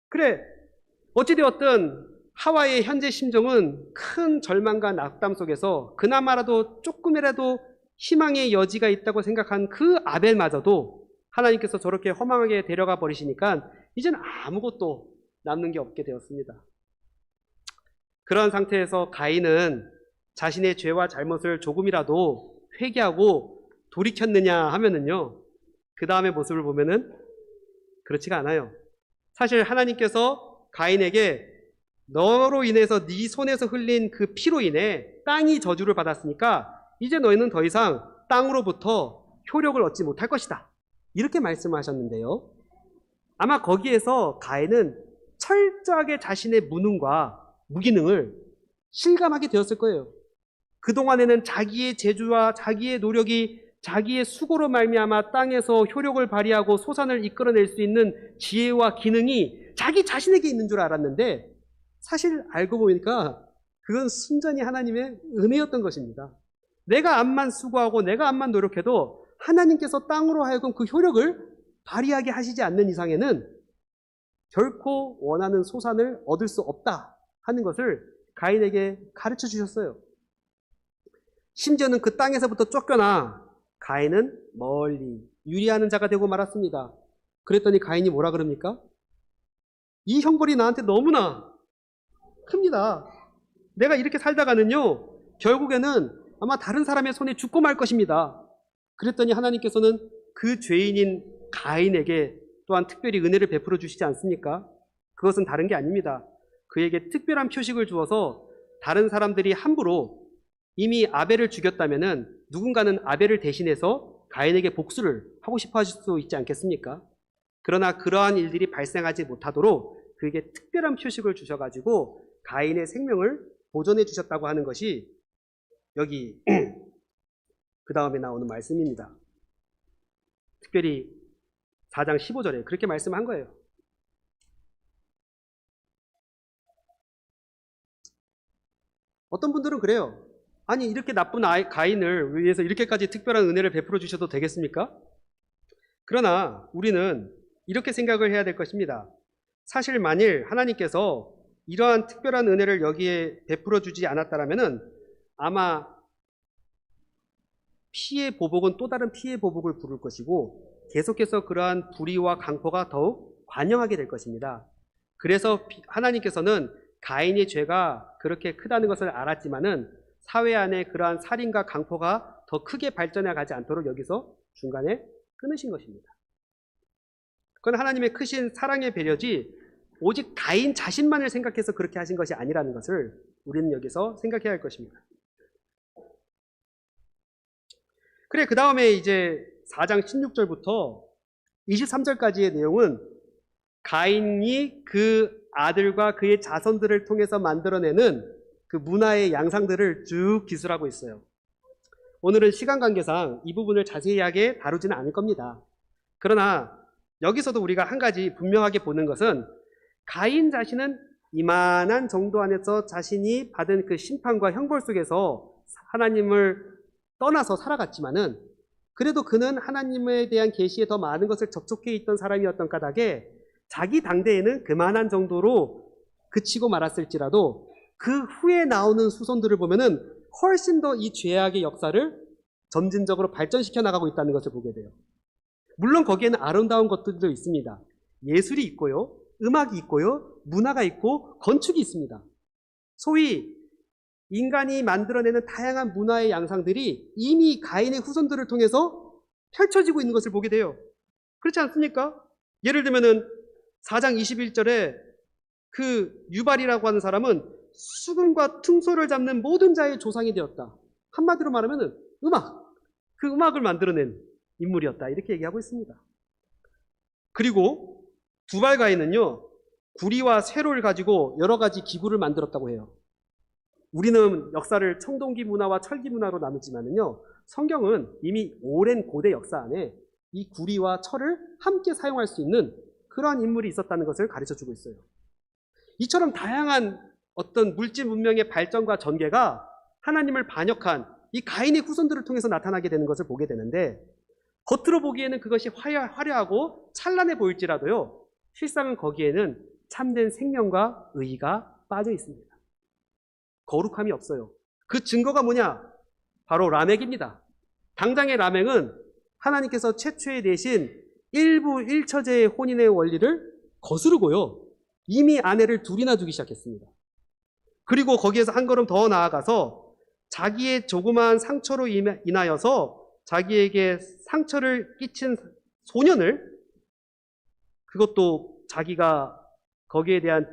Speaker 1: 그래, 어찌되었든 하와의 현재 심정은 큰 절망과 낙담 속에서 그나마라도 조금이라도 희망의 여지가 있다고 생각한 그 아벨마저도 하나님께서 저렇게 허망하게 데려가 버리시니까 이제는 아무것도 남는 게 없게 되었습니다. 그런 상태에서 가인은 자신의 죄와 잘못을 조금이라도 회개하고 돌이켰느냐 하면은요, 그 다음의 모습을 보면은 그렇지가 않아요. 사실 하나님께서 가인에게 너로 인해서 네 손에서 흘린 그 피로 인해 땅이 저주를 받았으니까 이제 너희는 더 이상 땅으로부터 효력을 얻지 못할 것이다, 이렇게 말씀하셨는데요, 아마 거기에서 가인은 철저하게 자신의 무능과 무기능을 실감하게 되었을 거예요. 그동안에는 자기의 재주와 자기의 노력이 자기의 수고로 말미암아 땅에서 효력을 발휘하고 소산을 이끌어낼 수 있는 지혜와 기능이 자기 자신에게 있는 줄 알았는데 사실 알고 보니까 그건 순전히 하나님의 은혜였던 것입니다. 내가 암만 수고하고 내가 암만 노력해도 하나님께서 땅으로 하여금 그 효력을 발휘하게 하시지 않는 이상에는 결코 원하는 소산을 얻을 수 없다 하는 것을 가인에게 가르쳐 주셨어요. 심지어는 그 땅에서부터 쫓겨나 가인은 멀리 유리하는 자가 되고 말았습니다. 그랬더니 가인이 뭐라 그럽니까? 이 형벌이 나한테 너무나 큽니다. 내가 이렇게 살다가는요, 결국에는 아마 다른 사람의 손에 죽고 말 것입니다. 그랬더니 하나님께서는 그 죄인인 가인에게 또한 특별히 은혜를 베풀어 주시지 않습니까? 그것은 다른 게 아닙니다. 그에게 특별한 표식을 주어서 다른 사람들이 함부로 이미 아벨을 죽였다면은 누군가는 아벨을 대신해서 가인에게 복수를 하고 싶어 하실 수 있지 않겠습니까? 그러나 그러한 일들이 발생하지 못하도록 그에게 특별한 표식을 주셔가지고 가인의 생명을 보존해 주셨다고 하는 것이 여기 그 다음에 나오는 말씀입니다. 특별히 4장 15절에 그렇게 말씀한 거예요. 어떤 분들은 그래요. 아니, 이렇게 나쁜 가인을 위해서 이렇게까지 특별한 은혜를 베풀어 주셔도 되겠습니까? 그러나 우리는 이렇게 생각을 해야 될 것입니다. 사실 만일 하나님께서 이러한 특별한 은혜를 여기에 베풀어 주지 않았다라면은 아마 피의 보복은 또 다른 피의 보복을 부를 것이고 계속해서 그러한 불의와 강포가 더욱 관영하게 될 것입니다. 그래서 하나님께서는 가인의 죄가 그렇게 크다는 것을 알았지만은 사회 안에 그러한 살인과 강포가 더 크게 발전해 가지 않도록 여기서 중간에 끊으신 것입니다. 그건 하나님의 크신 사랑의 배려지 오직 가인 자신만을 생각해서 그렇게 하신 것이 아니라는 것을 우리는 여기서 생각해야 할 것입니다. 그래, 그 다음에 이제 4장 16절부터 23절까지의 내용은 가인이 그 아들과 그의 자손들을 통해서 만들어내는 그 문화의 양상들을 쭉 기술하고 있어요. 오늘은 시간 관계상 이 부분을 자세하게 다루지는 않을 겁니다. 그러나 여기서도 우리가 한 가지 분명하게 보는 것은 가인 자신은 이만한 정도 안에서 자신이 받은 그 심판과 형벌 속에서 하나님을 떠나서 살아갔지만은 그래도 그는 하나님에 대한 계시에 더 많은 것을 접촉해 있던 사람이었던 까닭에 자기 당대에는 그만한 정도로 그치고 말았을지라도 그 후에 나오는 후손들을 보면은 훨씬 더 이 죄악의 역사를 점진적으로 발전시켜 나가고 있다는 것을 보게 돼요. 물론 거기에는 아름다운 것들도 있습니다. 예술이 있고요, 음악이 있고요, 문화가 있고 건축이 있습니다. 소위 인간이 만들어내는 다양한 문화의 양상들이 이미 가인의 후손들을 통해서 펼쳐지고 있는 것을 보게 돼요. 그렇지 않습니까? 예를 들면은 4장 21절에 그 유발이라고 하는 사람은 수금과 퉁소를 잡는 모든 자의 조상이 되었다. 한마디로 말하면은 그 음악을 만들어낸 인물이었다. 이렇게 얘기하고 있습니다. 그리고 두발 가인은요, 구리와 쇠로를 가지고 여러 가지 기구를 만들었다고 해요. 우리는 역사를 청동기 문화와 철기 문화로 나누지만은요, 성경은 이미 오랜 고대 역사 안에 이 구리와 철을 함께 사용할 수 있는 그러한 인물이 있었다는 것을 가르쳐주고 있어요. 이처럼 다양한 어떤 물질 문명의 발전과 전개가 하나님을 반역한 이 가인의 후손들을 통해서 나타나게 되는 것을 보게 되는데, 겉으로 보기에는 그것이 화려하고 찬란해 보일지라도요, 실상은 거기에는 참된 생명과 의가 빠져 있습니다. 거룩함이 없어요. 그 증거가 뭐냐? 바로 라멕입니다. 당장의 라멕은 하나님께서 최초에 내신 일부 일처제의 혼인의 원리를 거스르고요, 이미 아내를 둘이나 두기 시작했습니다. 그리고 거기에서 한 걸음 더 나아가서 자기의 조그마한 상처로 인하여서 자기에게 상처를 끼친 소년을, 그것도 자기가 거기에 대한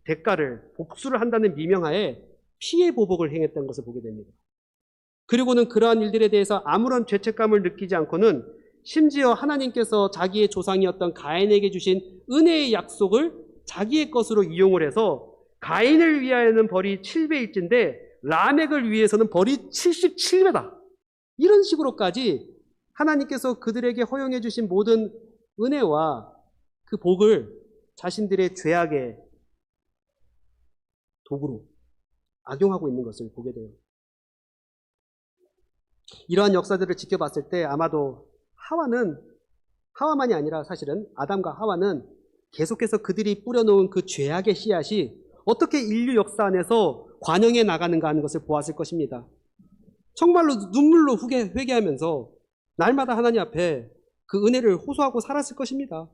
Speaker 1: 대가를 복수를 한다는 미명하에 피해 보복을 행했던 것을 보게 됩니다. 그리고는 그러한 일들에 대해서 아무런 죄책감을 느끼지 않고는 심지어 하나님께서 자기의 조상이었던 가인에게 주신 은혜의 약속을 자기의 것으로 이용을 해서 가인을 위하여는 벌이 7배일진데 라멕을 위해서는 벌이 77배다. 이런 식으로까지 하나님께서 그들에게 허용해 주신 모든 은혜와 그 복을 자신들의 죄악의 도구로 악용하고 있는 것을 보게 돼요. 이러한 역사들을 지켜봤을 때 아마도 하와만이 아니라 사실은 아담과 하와는 계속해서 그들이 뿌려놓은 그 죄악의 씨앗이 어떻게 인류 역사 안에서 관영해 나가는가 하는 것을 보았을 것입니다. 정말로 눈물로 회개하면서 날마다 하나님 앞에 그 은혜를 호소하고 살았을 것입니다.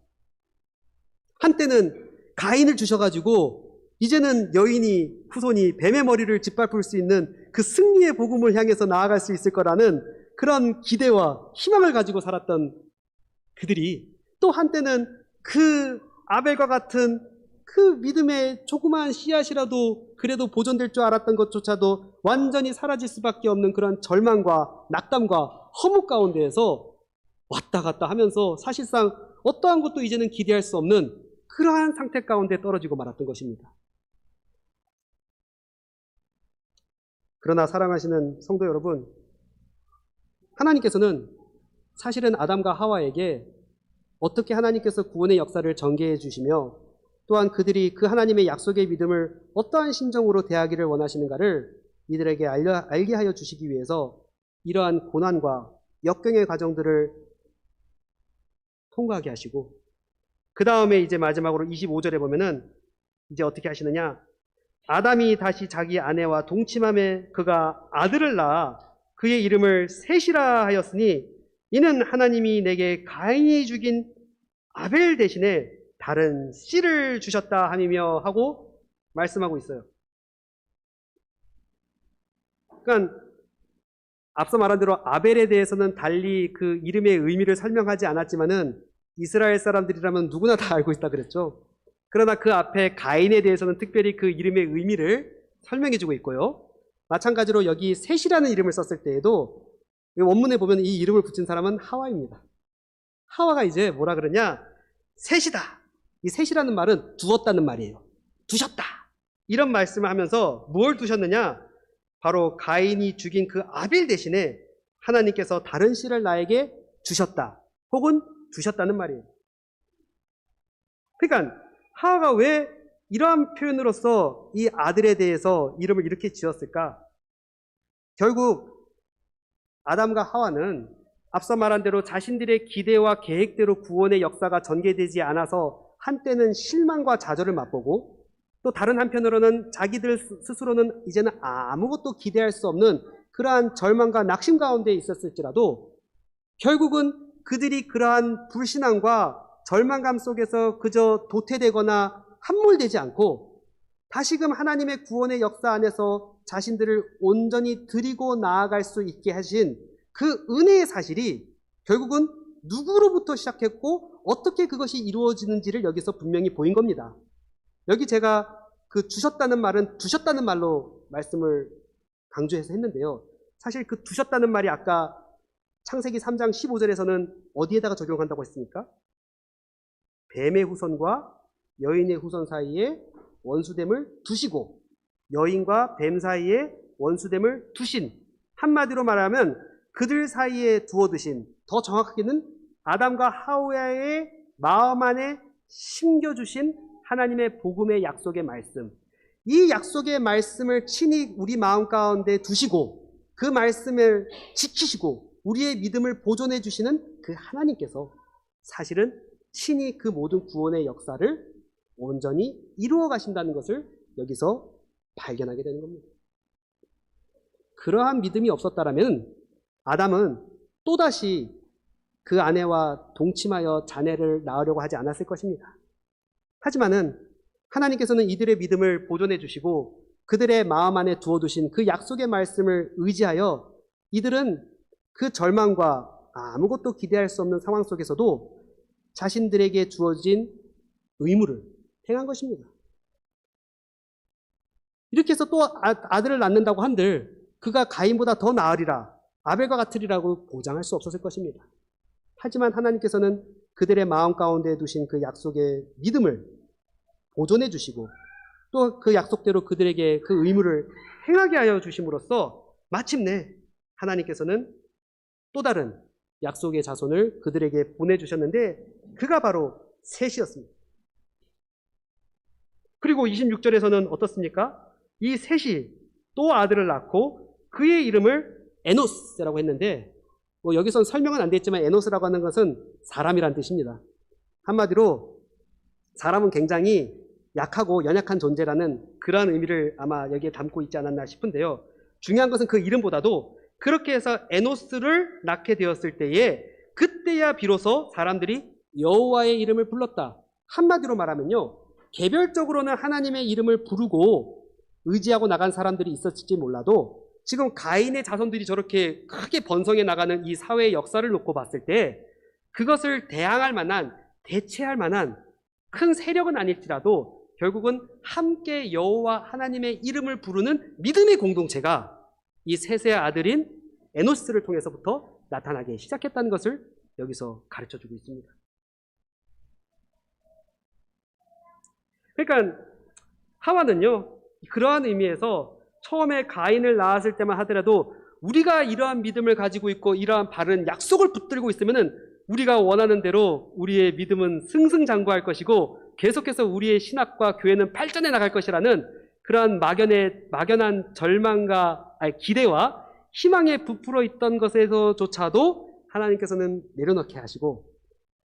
Speaker 1: 한때는 가인을 주셔가지고 이제는 여인이, 후손이 뱀의 머리를 짓밟을 수 있는 그 승리의 복음을 향해서 나아갈 수 있을 거라는 그런 기대와 희망을 가지고 살았던 그들이 또 한때는 그 아벨과 같은 그 믿음의 조그마한 씨앗이라도 그래도 보존될 줄 알았던 것조차도 완전히 사라질 수밖에 없는 그런 절망과 낙담과 허무 가운데에서 왔다 갔다 하면서 사실상 어떠한 것도 이제는 기대할 수 없는 그러한 상태 가운데 떨어지고 말았던 것입니다. 그러나 사랑하시는 성도 여러분, 하나님께서는 사실은 아담과 하와에게 어떻게 하나님께서 구원의 역사를 전개해 주시며 또한 그들이 그 하나님의 약속의 믿음을 어떠한 심정으로 대하기를 원하시는가를 이들에게 알게 하여 주시기 위해서 이러한 고난과 역경의 과정들을 통과하게 하시고, 그 다음에 이제 마지막으로 25절에 보면은 이제 어떻게 하시느냐. 아담이 다시 자기 아내와 동침함에 그가 아들을 낳아 그의 이름을 셋이라 하였으니 이는 하나님이 내게 가인이 죽인 아벨 대신에 다른 씨를 주셨다 함이며 하고 말씀하고 있어요. 그러니까 앞서 말한 대로 아벨에 대해서는 달리 그 이름의 의미를 설명하지 않았지만은 이스라엘 사람들이라면 누구나 다 알고 있다 그랬죠. 그러나 그 앞에 가인에 대해서는 특별히 그 이름의 의미를 설명해주고 있고요. 마찬가지로 여기 셋이라는 이름을 썼을 때에도 원문에 보면 이 이름을 붙인 사람은 하와입니다. 하와가 이제 뭐라 그러냐, 셋이다. 이 셋이라는 말은 두었다는 말이에요. 두셨다. 이런 말씀을 하면서 뭘 두셨느냐, 바로 가인이 죽인 그 아벨 대신에 하나님께서 다른 씨를 나에게 주셨다, 혹은 두셨다는 말이에요. 그러니까 하와가 왜 이러한 표현으로서 이 아들에 대해서 이름을 이렇게 지었을까? 결국 아담과 하와는 앞서 말한 대로 자신들의 기대와 계획대로 구원의 역사가 전개되지 않아서 한때는 실망과 좌절을 맛보고, 또 다른 한편으로는 자기들 스스로는 이제는 아무것도 기대할 수 없는 그러한 절망과 낙심 가운데 있었을지라도 결국은 그들이 그러한 불신앙과 절망감 속에서 그저 도태되거나 함몰되지 않고 다시금 하나님의 구원의 역사 안에서 자신들을 온전히 드리고 나아갈 수 있게 하신 그 은혜의 사실이 결국은 누구로부터 시작했고 어떻게 그것이 이루어지는지를 여기서 분명히 보인 겁니다. 여기 제가 그 주셨다는 말은 두셨다는 말로 말씀을 강조해서 했는데요. 사실 그 두셨다는 말이 아까 창세기 3장 15절에서는 어디에다가 적용한다고 했습니까? 뱀의 후손과 여인의 후손 사이에 원수됨을 두시고 여인과 뱀 사이에 원수됨을 두신, 한마디로 말하면 그들 사이에 두어두신, 더 정확하게는 아담과 하와의 마음 안에 심겨주신 하나님의 복음의 약속의 말씀, 이 약속의 말씀을 친히 우리 마음 가운데 두시고 그 말씀을 지키시고 우리의 믿음을 보존해 주시는 그 하나님께서 사실은 친히 그 모든 구원의 역사를 온전히 이루어 가신다는 것을 여기서 발견하게 되는 겁니다. 그러한 믿음이 없었다라면 아담은 또다시 그 아내와 동침하여 자녀를 낳으려고 하지 않았을 것입니다. 하지만은 하나님께서는 이들의 믿음을 보존해 주시고 그들의 마음 안에 두어두신 그 약속의 말씀을 의지하여 이들은 그 절망과 아무것도 기대할 수 없는 상황 속에서도 자신들에게 주어진 의무를 행한 것입니다. 이렇게 해서 또 아들을 낳는다고 한들 그가 가인보다 더 나으리라, 아벨과 같으리라고 보장할 수 없었을 것입니다. 하지만 하나님께서는 그들의 마음 가운데 두신 그 약속의 믿음을 보존해 주시고 또 그 약속대로 그들에게 그 의무를 행하게 하여 주심으로써 마침내 하나님께서는 또 다른 약속의 자손을 그들에게 보내주셨는데 그가 바로 셋이었습니다. 그리고 26절에서는 어떻습니까? 이 셋이 또 아들을 낳고 그의 이름을 에노스라고 했는데 여기서는 설명은 안 됐지만 에노스라고 하는 것은 사람이란 뜻입니다. 한마디로 사람은 굉장히 약하고 연약한 존재라는 그러한 의미를 아마 여기에 담고 있지 않았나 싶은데요. 중요한 것은 그 이름보다도 그렇게 해서 에노스를 낳게 되었을 때에 그때야 비로소 사람들이 여호와의 이름을 불렀다. 한마디로 말하면요, 개별적으로는 하나님의 이름을 부르고 의지하고 나간 사람들이 있었을지 몰라도 지금 가인의 자손들이 저렇게 크게 번성해 나가는 이 사회의 역사를 놓고 봤을 때 그것을 대항할 만한, 대체할 만한 큰 세력은 아닐지라도 결국은 함께 여호와 하나님의 이름을 부르는 믿음의 공동체가 이 셋의 아들인 에노스를 통해서부터 나타나기 시작했다는 것을 여기서 가르쳐주고 있습니다. 그러니까 하와는요, 그러한 의미에서 처음에 가인을 낳았을 때만 하더라도 우리가 이러한 믿음을 가지고 있고 이러한 바른 약속을 붙들고 있으면은 우리가 원하는 대로 우리의 믿음은 승승장구할 것이고 계속해서 우리의 신학과 교회는 발전해 나갈 것이라는 그러한 막연한 절망과 기대와 희망에 부풀어 있던 것에서조차도 하나님께서는 내려놓게 하시고,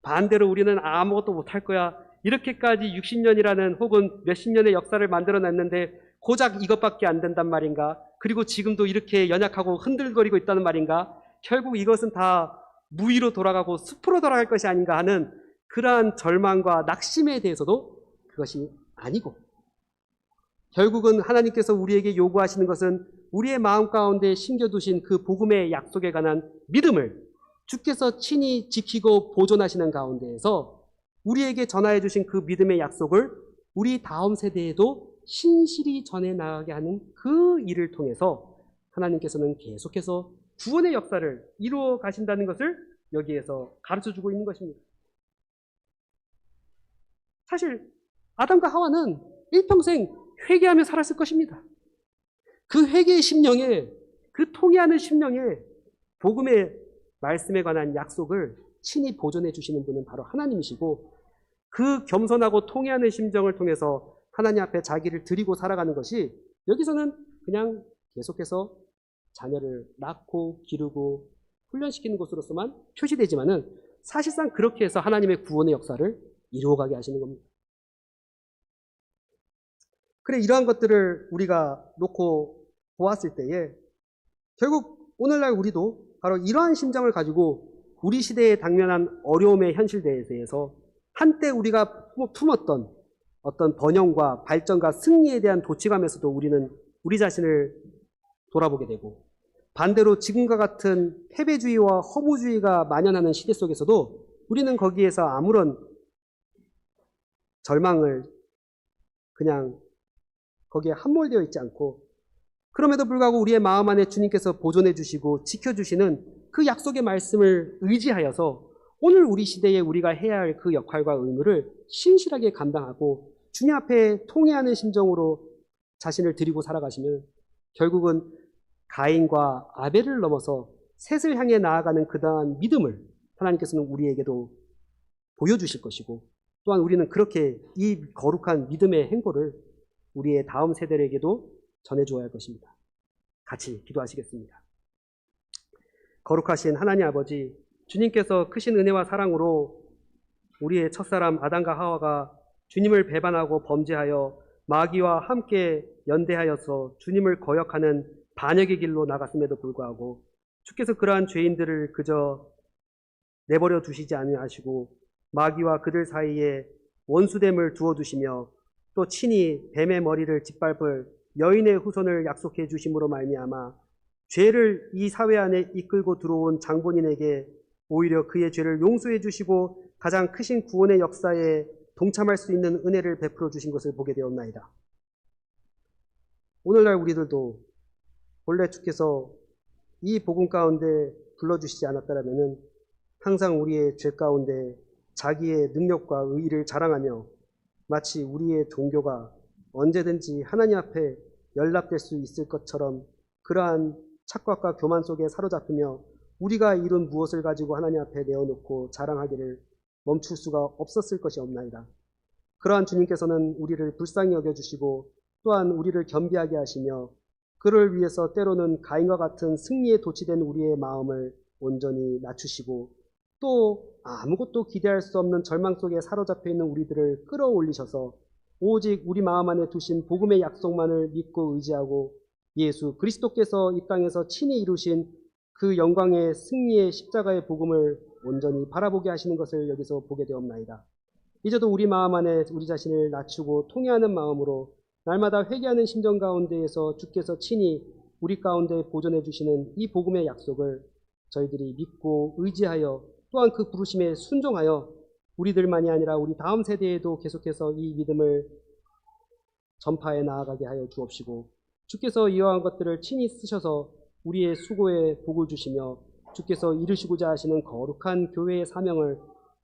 Speaker 1: 반대로 우리는 아무것도 못할 거야, 이렇게까지 60년이라는 혹은 몇십 년의 역사를 만들어냈는데 고작 이것밖에 안 된단 말인가, 그리고 지금도 이렇게 연약하고 흔들거리고 있다는 말인가, 결국 이것은 다 무위로 돌아가고 숲으로 돌아갈 것이 아닌가 하는 그러한 절망과 낙심에 대해서도 그것이 아니고, 결국은 하나님께서 우리에게 요구하시는 것은 우리의 마음 가운데 심겨두신 그 복음의 약속에 관한 믿음을 주께서 친히 지키고 보존하시는 가운데에서 우리에게 전하여 주신 그 믿음의 약속을 우리 다음 세대에도 신실히 전해 나가게 하는 그 일을 통해서 하나님께서는 계속해서 구원의 역사를 이루어 가신다는 것을 여기에서 가르쳐주고 있는 것입니다. 사실 아담과 하와는 일평생 회개하며 살았을 것입니다. 그 회개의 심령에, 그 통회하는 심령에 복음의 말씀에 관한 약속을 친히 보존해 주시는 분은 바로 하나님이시고, 그 겸손하고 통회하는 심정을 통해서 하나님 앞에 자기를 드리고 살아가는 것이 여기서는 그냥 계속해서 자녀를 낳고 기르고 훈련시키는 것으로서만 표시되지만은 사실상 그렇게 해서 하나님의 구원의 역사를 이루어가게 하시는 겁니다. 그래, 이러한 것들을 우리가 놓고 보았을 때에 결국 오늘날 우리도 바로 이러한 심정을 가지고 우리 시대에 당면한 어려움의 현실에 대해서 한때 우리가 품었던 어떤 번영과 발전과 승리에 대한 도취감에서도 우리는 우리 자신을 돌아보게 되고, 반대로 지금과 같은 패배주의와 허무주의가 만연하는 시대 속에서도 우리는 거기에서 아무런 절망을 그냥 거기에 함몰되어 있지 않고, 그럼에도 불구하고 우리의 마음 안에 주님께서 보존해 주시고 지켜주시는 그 약속의 말씀을 의지하여서 오늘 우리 시대에 우리가 해야 할 그 역할과 의무를 신실하게 감당하고 주님 앞에 통회하는 심정으로 자신을 드리고 살아가시면 결국은 가인과 아벨을 넘어서 셋을 향해 나아가는 그다음 믿음을 하나님께서는 우리에게도 보여주실 것이고, 또한 우리는 그렇게 이 거룩한 믿음의 행보를 우리의 다음 세대에게도 전해주어야 할 것입니다. 같이 기도하시겠습니다. 거룩하신 하나님 아버지, 주님께서 크신 은혜와 사랑으로 우리의 첫사람 아담과 하와가 주님을 배반하고 범죄하여 마귀와 함께 연대하여서 주님을 거역하는 반역의 길로 나갔음에도 불구하고 주께서 그러한 죄인들을 그저 내버려 두시지 아니하시고 마귀와 그들 사이에 원수됨을 두어두시며 또 친히 뱀의 머리를 짓밟을 여인의 후손을 약속해 주심으로 말미암아 죄를 이 사회 안에 이끌고 들어온 장본인에게 오히려 그의 죄를 용서해 주시고 가장 크신 구원의 역사에 동참할 수 있는 은혜를 베풀어 주신 것을 보게 되었나이다. 오늘날 우리들도 본래 주께서 이 복음 가운데 불러주시지 않았다라면 항상 우리의 죄 가운데 자기의 능력과 의의를 자랑하며 마치 우리의 종교가 언제든지 하나님 앞에 연락될 수 있을 것처럼 그러한 착각과 교만 속에 사로잡히며 우리가 이룬 무엇을 가지고 하나님 앞에 내어놓고 자랑하기를 멈출 수가 없었을 것이 없나이다. 그러한 주님께서는 우리를 불쌍히 여겨주시고 또한 우리를 겸비하게 하시며 그를 위해서 때로는 가인과 같은 승리에 도취된 우리의 마음을 온전히 낮추시고 또 아무것도 기대할 수 없는 절망 속에 사로잡혀 있는 우리들을 끌어올리셔서 오직 우리 마음 안에 두신 복음의 약속만을 믿고 의지하고 예수 그리스도께서 이 땅에서 친히 이루신 그 영광의 승리의 십자가의 복음을 온전히 바라보게 하시는 것을 여기서 보게 되었나이다. 이제도 우리 마음 안에 우리 자신을 낮추고 통회하는 마음으로 날마다 회개하는 심정 가운데에서 주께서 친히 우리 가운데 보존해 주시는 이 복음의 약속을 저희들이 믿고 의지하여 또한 그 부르심에 순종하여 우리들만이 아니라 우리 다음 세대에도 계속해서 이 믿음을 전파해 나아가게 하여 주옵시고 주께서 이러한 것들을 친히 쓰셔서 우리의 수고에 복을 주시며 주께서 이루시고자 하시는 거룩한 교회의 사명을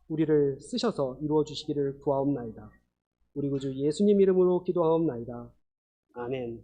Speaker 1: 우리를 쓰셔서 이루어 주시기를 구하옵나이다. 우리 구주 예수님 이름으로 기도하옵나이다. 아멘.